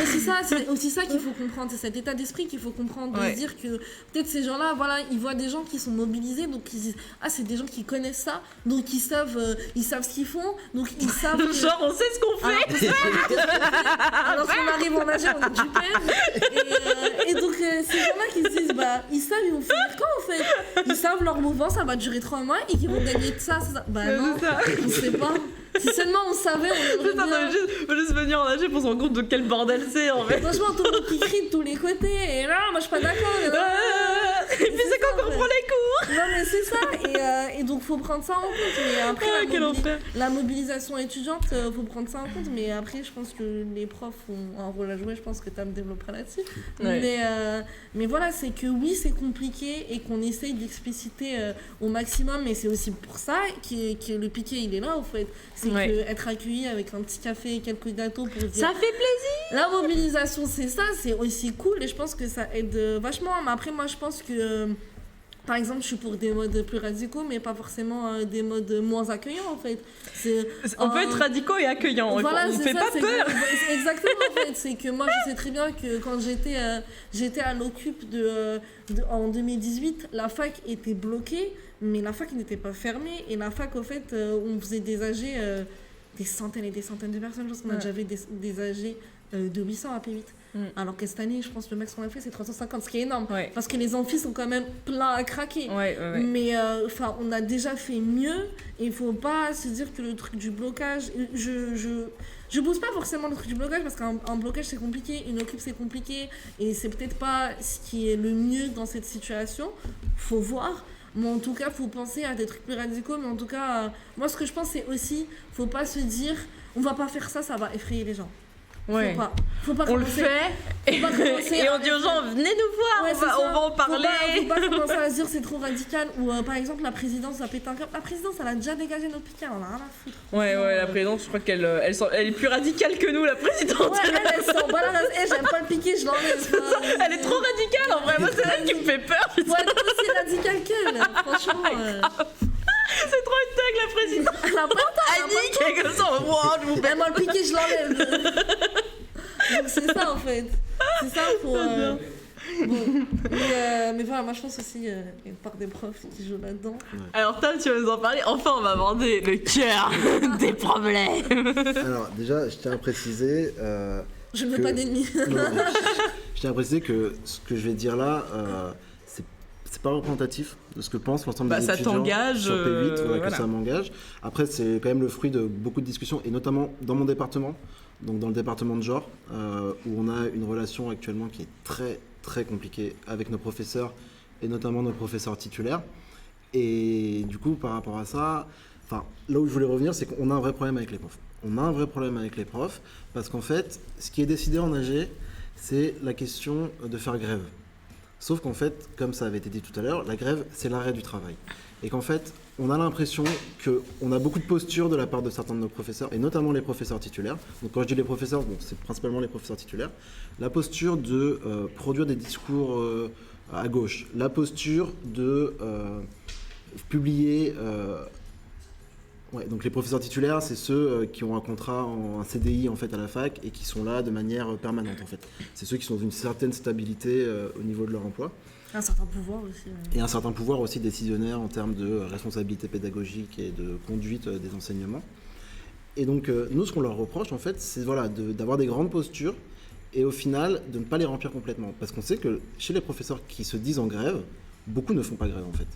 aussi ça qu'il faut comprendre. C'est cet état d'esprit qu'il faut comprendre, de se dire que peut-être ces gens-là, ils voient des gens qui sont mobilisés, donc ils disent c'est des gens qui connaissent ça, donc ils savent ce qu'ils font, donc ils savent. Genre on sait ce qu'on fait. Alors qu'on arrive en AG, on est du père. Et donc ces gens-là qui se disent ils savent ils vont finir quand en fait. Ils savent leur mouvement ça va durer 3 mois et qu'ils vont gagner de ça. Non, on sait pas. Si seulement on savait, on faut juste venir en AG pour se rendre compte de quel bordel c'est en fait. Franchement, tout le monde qui crie de tous les côtés, et là, moi je suis pas d'accord. Et puis c'est quand qu'on prend les cours. Non mais c'est ça, et donc faut prendre ça en compte. Mais après, la mobilisation étudiante, faut prendre ça en compte, mais après je pense que les profs ont un rôle à jouer, je pense que Tam développera là-dessus. Ouais. Mais voilà, c'est que oui, c'est compliqué et qu'on essaye d'expliciter au maximum, mais c'est aussi pour ça que le piquet il est là en fait. C'est qu'être accueilli avec un petit café et quelques gâteaux pour dire... Ça fait plaisir. La mobilisation, c'est ça, c'est aussi cool et je pense que ça aide vachement. Mais après, moi, je pense que... Par exemple, je suis pour des modes plus radicaux, mais pas forcément des modes moins accueillants, en fait. On peut être radicaux et accueillants, voilà, on ne fait pas peur. Exactement, en fait. C'est que moi, je sais très bien que quand j'étais à l'Occup en 2018, la fac était bloquée, mais la fac n'était pas fermée. Et la fac, au fait, on faisait des AG, des centaines et des centaines de personnes. Je pense qu'on a déjà fait des AG de 800 à P8. Alors que cette année, je pense que le max qu'on a fait, c'est 350, ce qui est énorme. Ouais. Parce que les amphis sont quand même pleins à craquer. Ouais. Mais on a déjà fait mieux. Et il faut pas se dire que le truc du blocage... Je pousse pas forcément le truc du blocage parce qu'un blocage c'est compliqué, une occupe c'est compliqué. Et c'est peut-être pas ce qui est le mieux dans cette situation. Faut voir. Mais en tout cas, faut penser à des trucs plus radicaux. Mais en tout cas, moi ce que je pense c'est aussi, faut pas se dire, on va pas faire ça, ça va effrayer les gens. Ouais. Faut pas On le commencer- fait faut pas commencer et à on dit aux gens venez nous voir, Ouais, c'est on ça. va en parler. Faut pas commencer à se dire c'est trop radical ou par exemple la présidence va péter un câble. La présidence elle a déjà dégagé notre piquet, on a rien à foutre. Ouais, la présidente, je crois qu'elle elle est plus radicale que nous, la présidente. Ouais, elle s'en bat la race. J'aime pas le piquet, je l'enlève. Elle est trop radicale en vrai, moi c'est elle qui me fait peur. Faut être aussi radical qu'elle, franchement. C'est trop une thug la présidente. Elle a pas le temps. Annie qui est comme ça, je vous Ben moi le piquet, je l'enlève. Donc c'est ça en fait. C'est ça pour. Bon. Mais voilà, moi je pense aussi il y a une part des profs qui jouent là-dedans. Alors Tom, tu vas nous en parler. Enfin, on va aborder le cœur des problèmes. Alors déjà, je tiens à préciser... Je ne veux que- pas d'ennemis. Non, je tiens à préciser que ce que je vais dire là, c'est pas représentatif de ce que pense l'ensemble des Ça étudiants t'engage, sur P8, voilà. que ça m'engage. Après, c'est quand même le fruit de beaucoup de discussions, et notamment dans mon département, donc dans le département de genre, où on a une relation actuellement qui est très très compliquée avec nos professeurs, et notamment nos professeurs titulaires. Et du coup, par rapport à ça, là où je voulais revenir, c'est qu'on a un vrai problème avec les profs. On a un vrai problème avec les profs, parce qu'en fait, ce qui est décidé en AG, c'est la question de faire grève. Sauf qu'en fait, comme ça avait été dit tout à l'heure, la grève, c'est l'arrêt du travail. Et qu'en fait, on a l'impression qu'on a beaucoup de postures de la part de certains de nos professeurs, et notamment les professeurs titulaires. Donc quand je dis les professeurs, bon, c'est principalement les professeurs titulaires. La posture de produire des discours à gauche. La posture de publier... Ouais, donc les professeurs titulaires, c'est ceux qui ont un contrat, un CDI en fait à la fac et qui sont là de manière permanente en fait. C'est ceux qui sont dans une certaine stabilité au niveau de leur emploi. Un certain pouvoir aussi. Et un certain pouvoir aussi décisionnaire en termes de responsabilité pédagogique et de conduite des enseignements. Et donc nous, ce qu'on leur reproche en fait, c'est voilà, d'avoir des grandes postures et au final de ne pas les remplir complètement. Parce qu'on sait que chez les professeurs qui se disent en grève, beaucoup ne font pas grève en fait.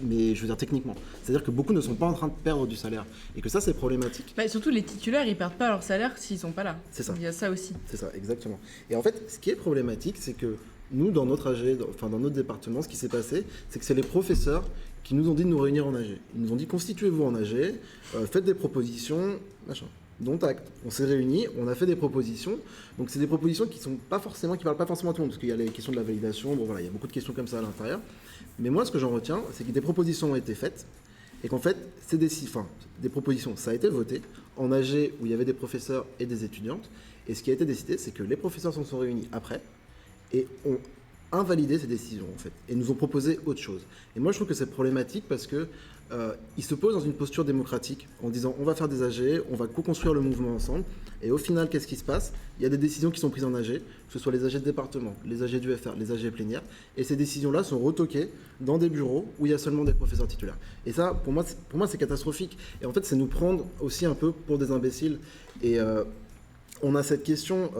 Mais je veux dire techniquement. C'est-à-dire que beaucoup ne sont pas en train de perdre du salaire. Et que ça, c'est problématique. Bah, surtout les titulaires, ils perdent pas leur salaire s'ils sont pas là. C'est ça. Il y a ça aussi. C'est ça, exactement. Et en fait, ce qui est problématique, c'est que nous, dans notre AG, dans notre département, ce qui s'est passé, c'est que c'est les professeurs qui nous ont dit de nous réunir en AG. Ils nous ont dit constituez-vous en AG, faites des propositions, machin. Dont acte. On s'est réunis, on a fait des propositions. Donc c'est des propositions qui parlent pas forcément à tout le monde, parce qu'il y a les questions de la validation, bon voilà, il y a beaucoup de questions comme ça à l'intérieur. Mais moi, ce que j'en retiens, c'est que des propositions ont été faites, et qu'en fait, des propositions, ça a été voté en AG où il y avait des professeurs et des étudiantes. Et ce qui a été décidé, c'est que les professeurs se sont réunis après et ont invalidé ces décisions en fait, et nous ont proposé autre chose. Et moi, je trouve que c'est problématique parce que ils se posent dans une posture démocratique en disant on va faire des AG, on va co-construire le mouvement ensemble. Et au final, qu'est-ce qui se passe? Il y a des décisions qui sont prises en AG, que ce soit les AG de département, les AG du FR, les AG plénières, et ces décisions-là sont retoquées dans des bureaux où il y a seulement des professeurs titulaires. Et ça, pour moi, c'est catastrophique. Et en fait, c'est nous prendre aussi un peu pour des imbéciles. Et on a cette question,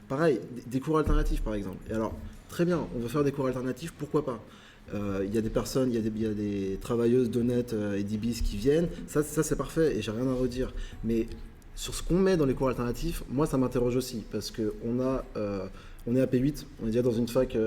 pareil, des cours alternatifs par exemple. Et alors, très bien, on veut faire des cours alternatifs, pourquoi pas? Il y a des personnes, il y a des travailleuses d'Honnête et d'Ibis qui viennent, ça c'est parfait et j'ai rien à redire. Mais sur ce qu'on met dans les cours alternatifs, moi ça m'interroge aussi parce qu'on est à P8, on est déjà dans une fac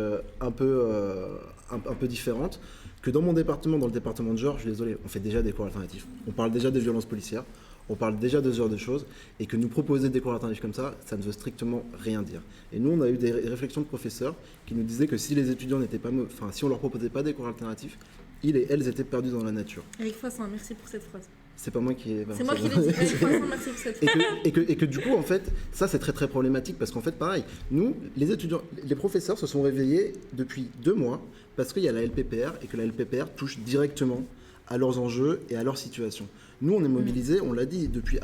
un peu différente. Que dans mon département, dans le département de genre, je suis désolé, on fait déjà des cours alternatifs. On parle déjà des violences policières, on parle déjà de ce genre de choses, et que nous proposer des cours alternatifs comme ça ne veut strictement rien dire. Et nous, on a eu des réflexions de professeurs qui nous disaient que si les étudiants n'étaient pas, si on leur proposait pas des cours alternatifs, ils et elles étaient perdus dans la nature. Eric Fassin, merci pour cette phrase. C'est pas moi qui ai... C'est moi qui l'ai dit. Eric Fassin, merci pour cette phrase. Et que du coup, en fait, ça c'est très très problématique parce qu'en fait, pareil, nous, les étudiants, les professeurs se sont réveillés depuis 2 mois parce qu'il y a la LPPR et que la LPPR touche directement à leurs enjeux et à leur situation. Nous, on est mobilisés, on l'a dit, depuis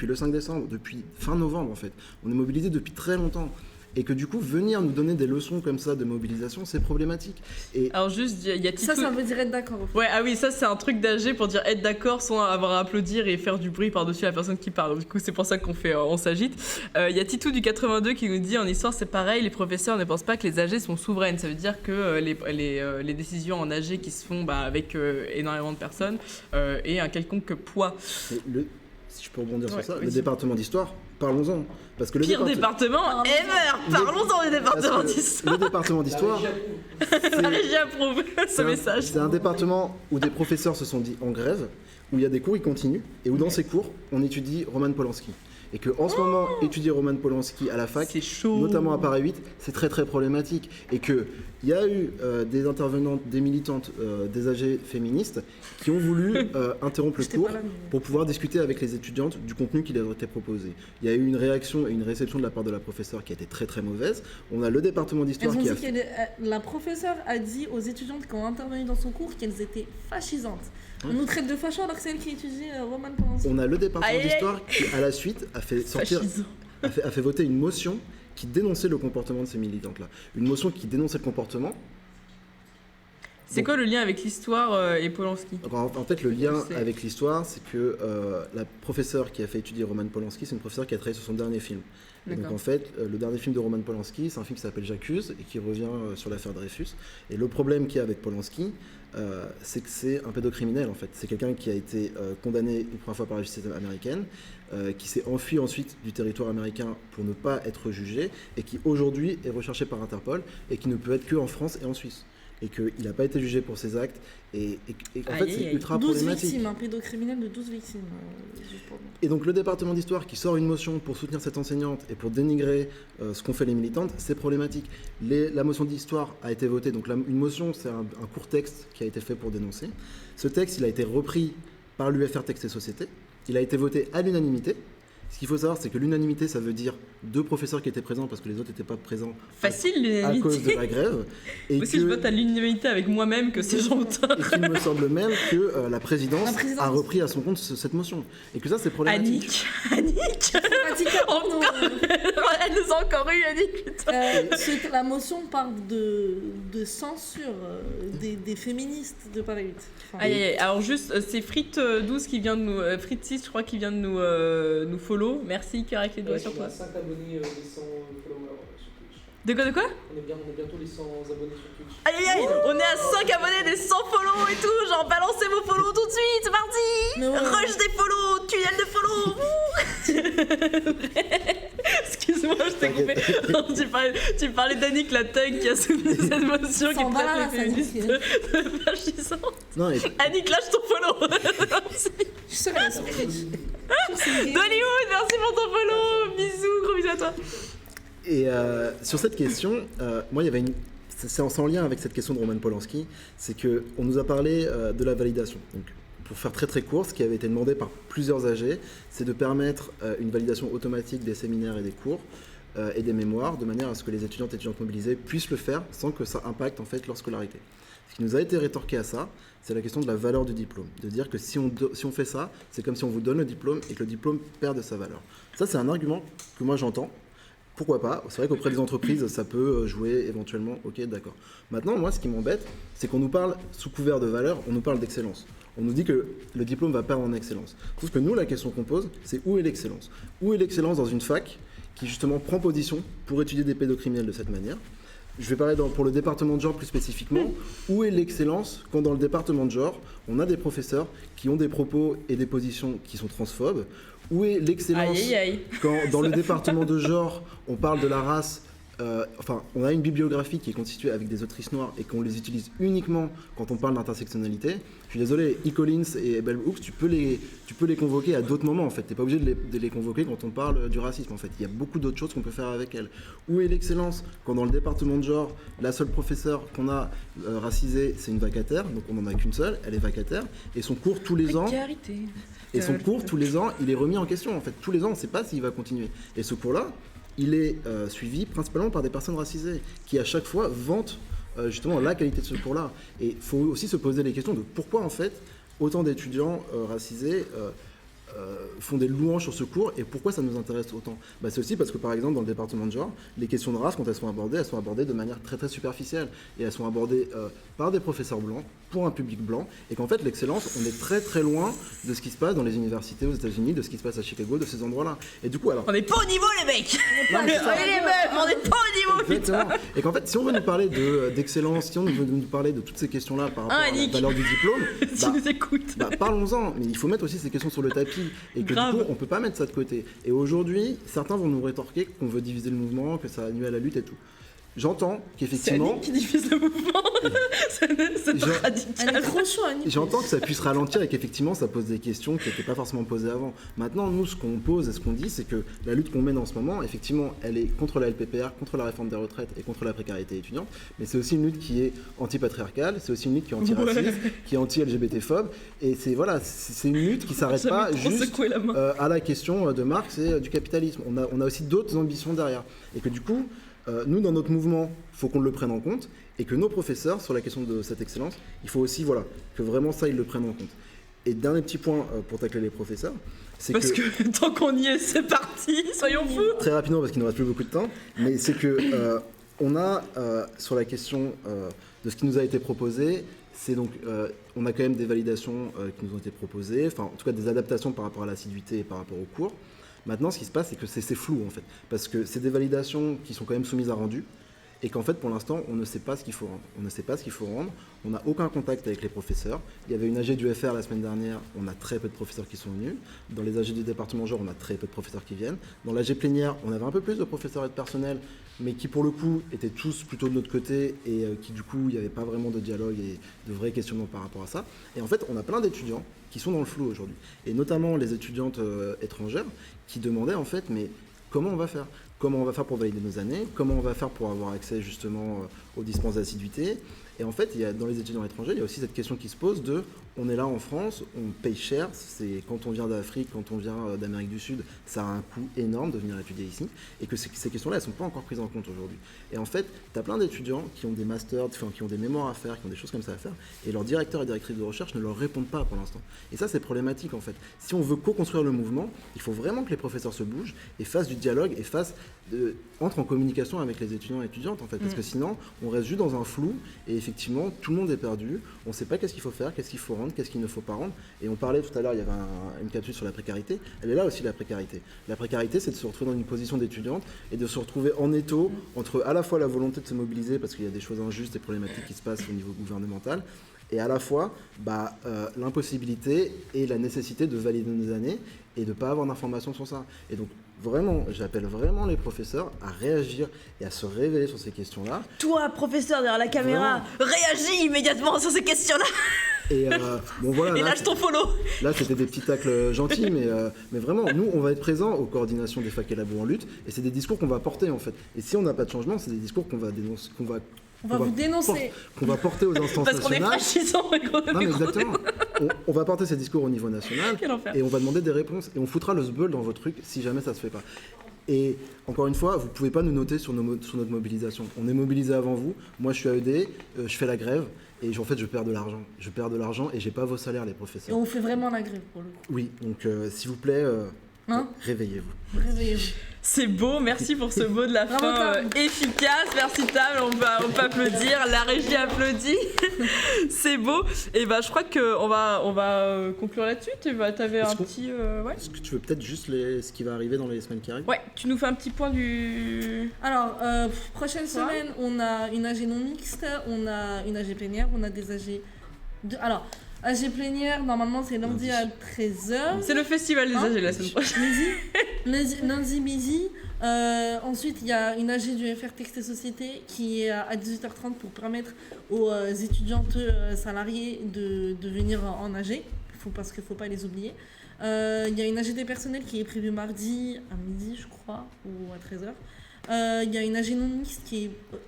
le 5 décembre, depuis fin novembre en fait. On est mobilisés depuis très longtemps. et que du coup venir nous donner des leçons comme ça de mobilisation, c'est problématique. Et Alors juste, il y a Titou... Ça veut dire être d'accord. Ouais, ah oui, ça c'est un truc d'âgé pour dire être d'accord sans avoir à applaudir et faire du bruit par-dessus la personne qui parle. Du coup, c'est pour ça qu'on fait, on s'agite. Il y a Titou du 82 qui nous dit en histoire c'est pareil, les professeurs ne pensent pas que les âgés sont souveraines. Ça veut dire que les décisions en âgé qui se font avec énormément de personnes et un quelconque poids. Si je peux rebondir Ouais, sur ça, oui, le si. département d'histoire, parlons-en. Parce que le Pire département ever. Parlons-en du département d'histoire. Le département d'histoire, La régie approuve ce message. c'est un département où des professeurs se sont dit en grève, où il y a des cours qui continuent, et où dans ces cours, on étudie Roman Polanski. Et qu'en ce moment, étudier Roman Polanski à la fac, C'est chaud. notamment à Paris 8, c'est très très problématique. Et qu'il y a eu des intervenantes, des militantes, des âgées féministes qui ont voulu interrompre le J'étais cours pas là, mais- pour pouvoir discuter avec les étudiantes du contenu qui leur était proposé. Il y a eu une réaction et une réception de la part de la professeure qui a été très très mauvaise. On a le département Elles d'histoire ont qui dit a la professeure a dit aux étudiantes qui ont intervenu dans son cours qu'elles étaient fascisantes. On nous traite de fachos alors que c'est elle qui étudie Roman Polanski. On a le département Aïe, aïe, aïe. d'histoire qui, à la suite, a fait sortir, Fascisant. a fait voter une motion qui dénonçait le comportement de ces militantes-là. Une motion qui dénonçait le comportement. C'est quoi le lien avec l'histoire et Polanski? En fait, le lien Je sais. avec l'histoire, c'est que la professeure qui a fait étudier Roman Polanski, c'est une professeure qui a travaillé sur son dernier film. Et donc D'accord. en fait, le dernier film de Roman Polanski, c'est un film qui s'appelle J'accuse et qui revient sur l'affaire Dreyfus. Et le problème qu'il y a avec Polanski, c'est que c'est un pédocriminel en fait. C'est quelqu'un qui a été condamné une première fois par la justice américaine, qui s'est enfui ensuite du territoire américain pour ne pas être jugé et qui aujourd'hui est recherché par Interpol et qui ne peut être que en France et en Suisse. Et qu'il n'a pas été jugé pour ses actes. Et en fait, Aïe, c'est aïe, aïe. ultra 12 problématique. victimes, un pédocriminel de 12 victimes. Juste pour dire. Et donc le département d'histoire qui sort une motion pour soutenir cette enseignante et pour dénigrer ce qu'ont fait les militantes, c'est problématique. La motion d'histoire a été votée, donc une motion c'est un court texte qui a été fait pour dénoncer. Ce texte il a été repris par l'UFR Texte et Société, il a été voté à l'unanimité. Ce qu'il faut savoir c'est que l'unanimité ça veut dire 2 professeurs qui étaient présents parce que les autres n'étaient pas présents Facile à cause de l'unanimité. la grève. Et Moi aussi, je vote à l'unanimité avec moi-même que ces gens ont tort. et qu'il me semble même que la présidence La présidence. a repris à son compte cette motion. Et que ça c'est problématique. Annick Pratiquement, Elle nous a encore eu, Annick, putain. la motion parle de censure des féministes de Paris 8. Enfin, Aïe, aïe, aïe. Alors juste, c'est Frit12 qui vient de nous... Frit6, je crois, qui vient de nous follow. Merci, qui avec les doigts sur On toi. a 5 abonnés des 100 followers sur Twitch. De quoi On est bientôt les 100 abonnés sur Twitch. Aïe, aïe, aïe. On est à 5 abonnés, des 100 follow et tout. Genre, balancez vos follow tout de suite, c'est parti. Mais ouais. Rush des follow, tunnel de follow. Excuse-moi, je t'ai coupé. Non, tu parlais d'Annick, la thug qui a soutenu cette motion qui S'en va là, traite les ça féministes fascisants. Non, et Annick, lâche ton follow. Merci. Je suis sûre qu'elle est fraîche. Dollywood, merci pour ton follow. Bisous, gros bisous à toi. Et sur cette question, moi, il y avait c'est en lien avec cette question de Roman Polanski, c'est que on nous a parlé de la validation. Donc, pour faire très très court, ce qui avait été demandé par plusieurs AG, c'est de permettre une validation automatique des séminaires et des cours et des mémoires, de manière à ce que les étudiantes et étudiantes mobilisés puissent le faire sans que ça impacte en fait leur scolarité. Ce qui nous a été rétorqué à ça, c'est la question de la valeur du diplôme. De dire que si on fait ça, c'est comme si on vous donne le diplôme et que le diplôme perd de sa valeur. Ça, c'est un argument que moi j'entends. Pourquoi pas? C'est vrai qu'auprès des entreprises, ça peut jouer éventuellement. Ok, d'accord. Maintenant, moi, ce qui m'embête, c'est qu'on nous parle, sous couvert de valeur, on nous parle d'excellence. On nous dit que le diplôme va perdre en excellence. Sauf que nous, la question qu'on pose, c'est où est l'excellence? Où est l'excellence dans une fac qui, justement, prend position pour étudier des pédocriminels de cette manière? Je vais parler pour le département de genre plus spécifiquement. Où est l'excellence quand dans le département de genre, on a des professeurs qui ont des propos et des positions qui sont transphobes? Où est l'excellence Aïe, aïe, aïe. quand dans le département de genre, on parle de la race, on a une bibliographie qui est constituée avec des autrices noires et qu'on les utilise uniquement quand on parle d'intersectionnalité. Je suis désolé, E. Collins et Bell Hooks, tu peux les convoquer à d'autres moments en fait. T'es pas obligé de les convoquer quand on parle du racisme en fait. Il y a beaucoup d'autres choses qu'on peut faire avec elles. Où est l'excellence quand dans le département de genre, la seule professeure qu'on a racisée, c'est une vacataire, donc on n'en a qu'une seule, elle est vacataire, et son cours tous les ans. Et son cours, tous les ans, il est remis en question. En fait, tous les ans, on ne sait pas s'il va continuer. Et ce cours-là, il est suivi principalement par des personnes racisées qui, à chaque fois, vantent justement la qualité de ce cours-là. Et il faut aussi se poser les questions de pourquoi, en fait, autant d'étudiants racisés font des louanges sur ce cours. Et pourquoi ça nous intéresse autant? C'est aussi parce que, par exemple, dans le département de genre, les questions de race, quand elles sont abordées de manière très très superficielle. Et elles sont abordées par des professeurs blancs, pour un public blanc. Et qu'en fait, l'excellence, on est très très loin de ce qui se passe dans les universités aux États-Unis, de ce qui se passe à Chicago, de ces endroits-là. Et du coup, alors... On n'est pas au niveau, les mecs. Non, mais ça- Les meufs, on n'est pas au niveau, putain. Exactement. Et qu'en fait, si on veut nous parler d'excellence, si on veut nous parler de toutes ces questions-là par rapport à la Nick. valeur du diplôme, Tu nous écoutes. parlons-en. Mais il faut mettre aussi ces questions sur le tapis. Et que Grave. du coup, on peut pas mettre ça de côté. Et aujourd'hui, certains vont nous rétorquer qu'on veut diviser le mouvement, que ça nuit à la lutte et tout. J'entends C'est qu'effectivement... Annick qui diffuse le mouvement. C'est Je- Elle est radical. trop chaude, Annie. J'entends que ça puisse ralentir et qu'effectivement ça pose des questions qui n'étaient pas forcément posées avant. Maintenant, nous, ce qu'on pose et ce qu'on dit, c'est que la lutte qu'on mène en ce moment, effectivement, elle est contre la LPPR, contre la réforme des retraites et contre la précarité étudiante, mais c'est aussi une lutte qui est anti-patriarcale, c'est aussi une lutte qui est anti-raciste, qui est anti-LGBT-phobe, et c'est une lutte qui s'arrête pas Jamais trop juste secoué la main. à la question de Marx et du capitalisme. On a aussi d'autres ambitions derrière. Et que du coup, nous, dans notre mouvement, il faut qu'on le prenne en compte, et que nos professeurs, sur la question de cette excellence, il faut aussi que vraiment ça, ils le prennent en compte. Et dernier petit point pour tacler les professeurs, c'est Parce que tant qu'on y est, c'est parti, soyons fous. très rapidement, parce qu'il ne reste plus beaucoup de temps, mais c'est que on a, sur la question de ce qui nous a été proposé, c'est donc, on a quand même des validations qui nous ont été proposées, enfin, en tout cas des adaptations par rapport à l'assiduité et par rapport au cours. Maintenant, ce qui se passe, c'est que c'est flou, en fait, parce que c'est des validations qui sont quand même soumises à rendu, et qu'en fait, pour l'instant, on ne sait pas ce qu'il faut rendre. On ne sait pas ce qu'il faut rendre, on n'a aucun contact avec les professeurs. Il y avait une AG du FR la semaine dernière, on a très peu de professeurs qui sont venus. Dans les AG du département genre, on a très peu de professeurs qui viennent. Dans l'AG plénière, on avait un peu plus de professeurs et de personnel, mais qui pour le coup étaient tous plutôt de notre côté, et qui du coup, il n'y avait pas vraiment de dialogue et de vrais questionnements par rapport à ça. Et en fait, on a plein d'étudiants qui sont dans le flou aujourd'hui, et notamment les étudiantes étrangères qui demandaient en fait, mais comment on va faire? Comment on va faire pour valider nos années? Comment on va faire pour avoir accès justement aux dispenses d'assiduité? Et en fait, dans les étudiants étrangers, il y a aussi cette question qui se pose de, on est là en France, on paye cher, c'est quand on vient d'Afrique, quand on vient d'Amérique du Sud, ça a un coût énorme de venir étudier ici, et que ces questions-là, elles ne sont pas encore prises en compte aujourd'hui. Et en fait, tu as plein d'étudiants qui ont des masters, qui ont des mémoires à faire, qui ont des choses comme ça à faire, et leurs directeurs et directrices de recherche ne leur répondent pas pour l'instant. Et ça, c'est problématique en fait. Si on veut co-construire le mouvement, il faut vraiment que les professeurs se bougent et fassent du dialogue et entrent en communication avec les étudiants et étudiantes en fait, parce que sinon, on reste juste dans un flou, et effectivement, tout le monde est perdu, on ne sait pas qu'est-ce qu'il faut faire, qu'est-ce qu'il faut rendre, qu'est-ce qu'il ne faut pas rendre. Et on parlait tout à l'heure, il y avait une capsule sur la précarité, elle est là aussi la précarité. La précarité, c'est de se retrouver dans une position d'étudiante et de se retrouver en étau entre à la fois la volonté de se mobiliser parce qu'il y a des choses injustes et problématiques qui se passent au niveau gouvernemental, et à la fois l'impossibilité et la nécessité de valider nos années et de ne pas avoir d'informations sur ça. Et donc vraiment, j'appelle vraiment les professeurs à réagir et à se révéler sur ces questions-là. Toi, professeur derrière la caméra, réagis immédiatement sur ces questions-là. Et bon voilà. Et là, lâche ton follow. Là, c'était des petits tacles gentils, mais vraiment, nous, on va être présents aux coordinations des facs et labos en lutte, et c'est des discours qu'on va porter en fait. Et si on n'a pas de changement, c'est des discours qu'on va dénoncer, On va vous dénoncer. qu'on va porter aux instances Parce qu'on est nationales. fraîchissants et qu'on Non, mais exactement. On va porter ces discours au niveau national Quel enfer. et on va demander des réponses et on foutra le sbeul dans vos trucs si jamais ça se fait pas. Et encore une fois, vous pouvez pas nous noter sur notre mobilisation. On est mobilisé avant vous. Moi, je suis à ED, je fais la grève et en fait, je perds de l'argent. Je perds de l'argent et j'ai pas vos salaires, les Et professeurs. on fait vraiment la grève pour le coup. Oui, donc s'il vous plaît, Hein réveillez-vous. Réveillez-vous. C'est beau, merci pour ce mot de la Bravo, fin Tam. efficace. Merci Tam, on peut applaudir, la régie applaudit. C'est beau. Et je crois qu'on va conclure là-dessus. T'avais un Est-ce qu'on- petit... ouais. Est-ce que tu veux peut-être juste ce qui va arriver dans les semaines qui arrivent? Ouais, tu nous fais un petit point du... Alors, prochaine semaine, on a une AG non mixte, on a une AG plénière, on a des AG... Alors, AG plénière, normalement, c'est lundi à 13h. C'est le festival des âgés la semaine prochaine. Lundi midi. Ensuite, il y a une AG du FR Texte et Société qui est à 18h30 pour permettre aux étudiantes salariées de venir en AG, parce qu'il ne faut pas les oublier. Il y a une AG des personnels qui est prévue mardi à midi, je crois, ou à 13h. Il y a une AG non mixte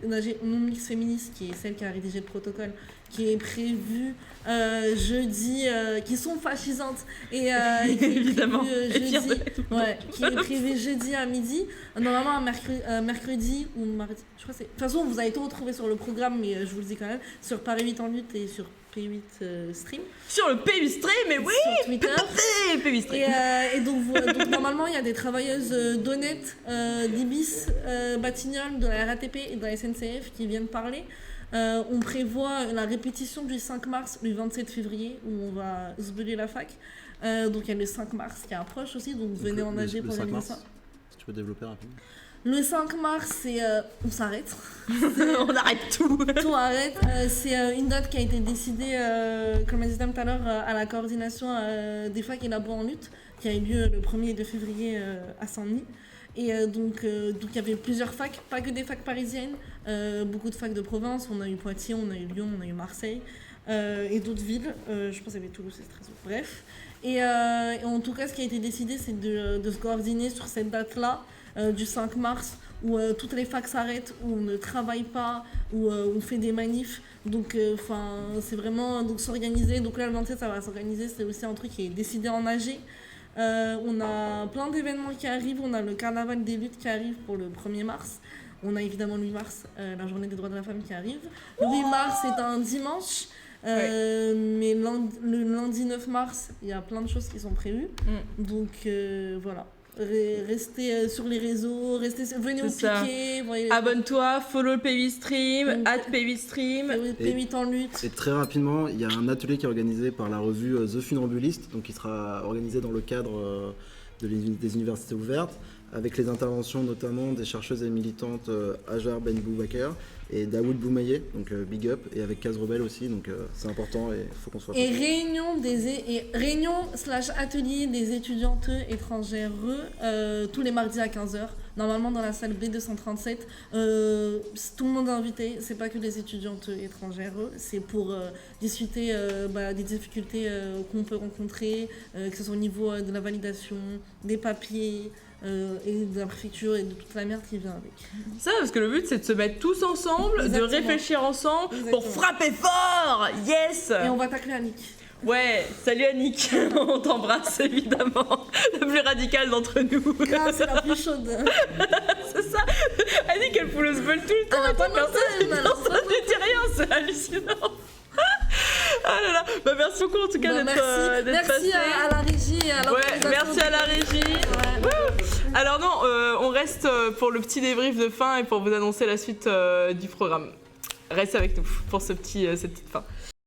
une AG non mixte féministe qui est celle qui a rédigé le protocole, qui est prévue jeudi, qui sont fascisantes et qui est prévue, Évidemment. Et jeudi, pire de tout le temps. ouais, qui est prévue jeudi à midi. Normalement mercredi ou mardi, je crois que c'est. De toute façon, vous avez tout retrouvé sur le programme, mais je vous le dis quand même, sur Paris 8 en lutte et sur P8 Stream. Sur le P8 Stream, mais oui, Sur Twitter. P8 Stream. Et donc normalement, il y a des travailleuses d'Honnête, d'Ibis, Batignolles, de la RATP et de la SNCF qui viennent parler. On prévoit la répétition du 5 mars, le 27 février, où on va se brûler la fac. Donc il y a le 5 mars qui approche aussi, donc venez en AG pour organiser ça. Si tu peux développer rapidement. Le 5 mars, c'est on s'arrête. On arrête tout. Tout arrête. C'est une date qui a été décidée, comme je disais tout à l'heure, à la coordination des facs et labos en lutte, qui a eu lieu le 1er de février à Saint-Denis. Et donc il y avait plusieurs facs, pas que des facs parisiennes, beaucoup de facs de province. On a eu Poitiers, on a eu Lyon, on a eu Marseille et d'autres villes. Je pense qu'il y avait Toulouse et Strasbourg. Bref. Et en tout cas, ce qui a été décidé, c'est de se coordonner sur cette date-là, du 5 mars, où toutes les facs s'arrêtent, où on ne travaille pas, où on fait des manifs. Donc, c'est vraiment s'organiser. Donc là, le 27, ça va s'organiser. C'est aussi un truc qui est décidé en AG. On a plein d'événements qui arrivent. On a le carnaval des luttes qui arrive pour le 1er mars. On a évidemment le 8 mars, la journée des droits de la femme qui arrive. Le 8 mars, c'est un dimanche. Mais le lundi 9 mars, il y a plein de choses qui sont prévues. Donc voilà. Restez sur les réseaux, venez au piquet. Abonne-toi, follow le P8 Stream, @P8 Stream. P8 en lutte. Et très rapidement, il y a un atelier qui est organisé par la revue The Funambuliste, donc qui sera organisé dans le cadre des universités ouvertes, avec les interventions notamment des chercheuses et militantes Hajar Ben Boubaker et Daoud Boumaye, donc big up, et avec Case Rebelle aussi, donc c'est important et il faut qu'on soit... Et réunion/atelier des étudiantes étrangères tous les mardis à 15h, normalement dans la salle B237. Tout le monde est invité, c'est pas que les étudiantes étrangères, c'est pour discuter des difficultés qu'on peut rencontrer, que ce soit au niveau de la validation, des papiers, et de la préfecture et de toute la merde qui vient avec. Ça, parce que le but c'est de se mettre tous ensemble, Exactement. de réfléchir ensemble. Exactement. Pour frapper fort. Yes. Et on va tacler Annick. Ouais, salut Annick, on t'embrasse évidemment, la plus radicale d'entre nous. Ah, c'est la plus chaude. C'est ça, Annick elle fout le sbeul tout le temps, Elle a pas personne mental, ne dit rien, c'est hallucinant. Ah là là, bah merci beaucoup en tout cas d'être passé. Merci à la régie et à l'organisation. Ouais, merci à la régie. Ouais. Alors non, on reste pour le petit débrief de fin et pour vous annoncer la suite du programme. Reste avec nous pour cette petite fin.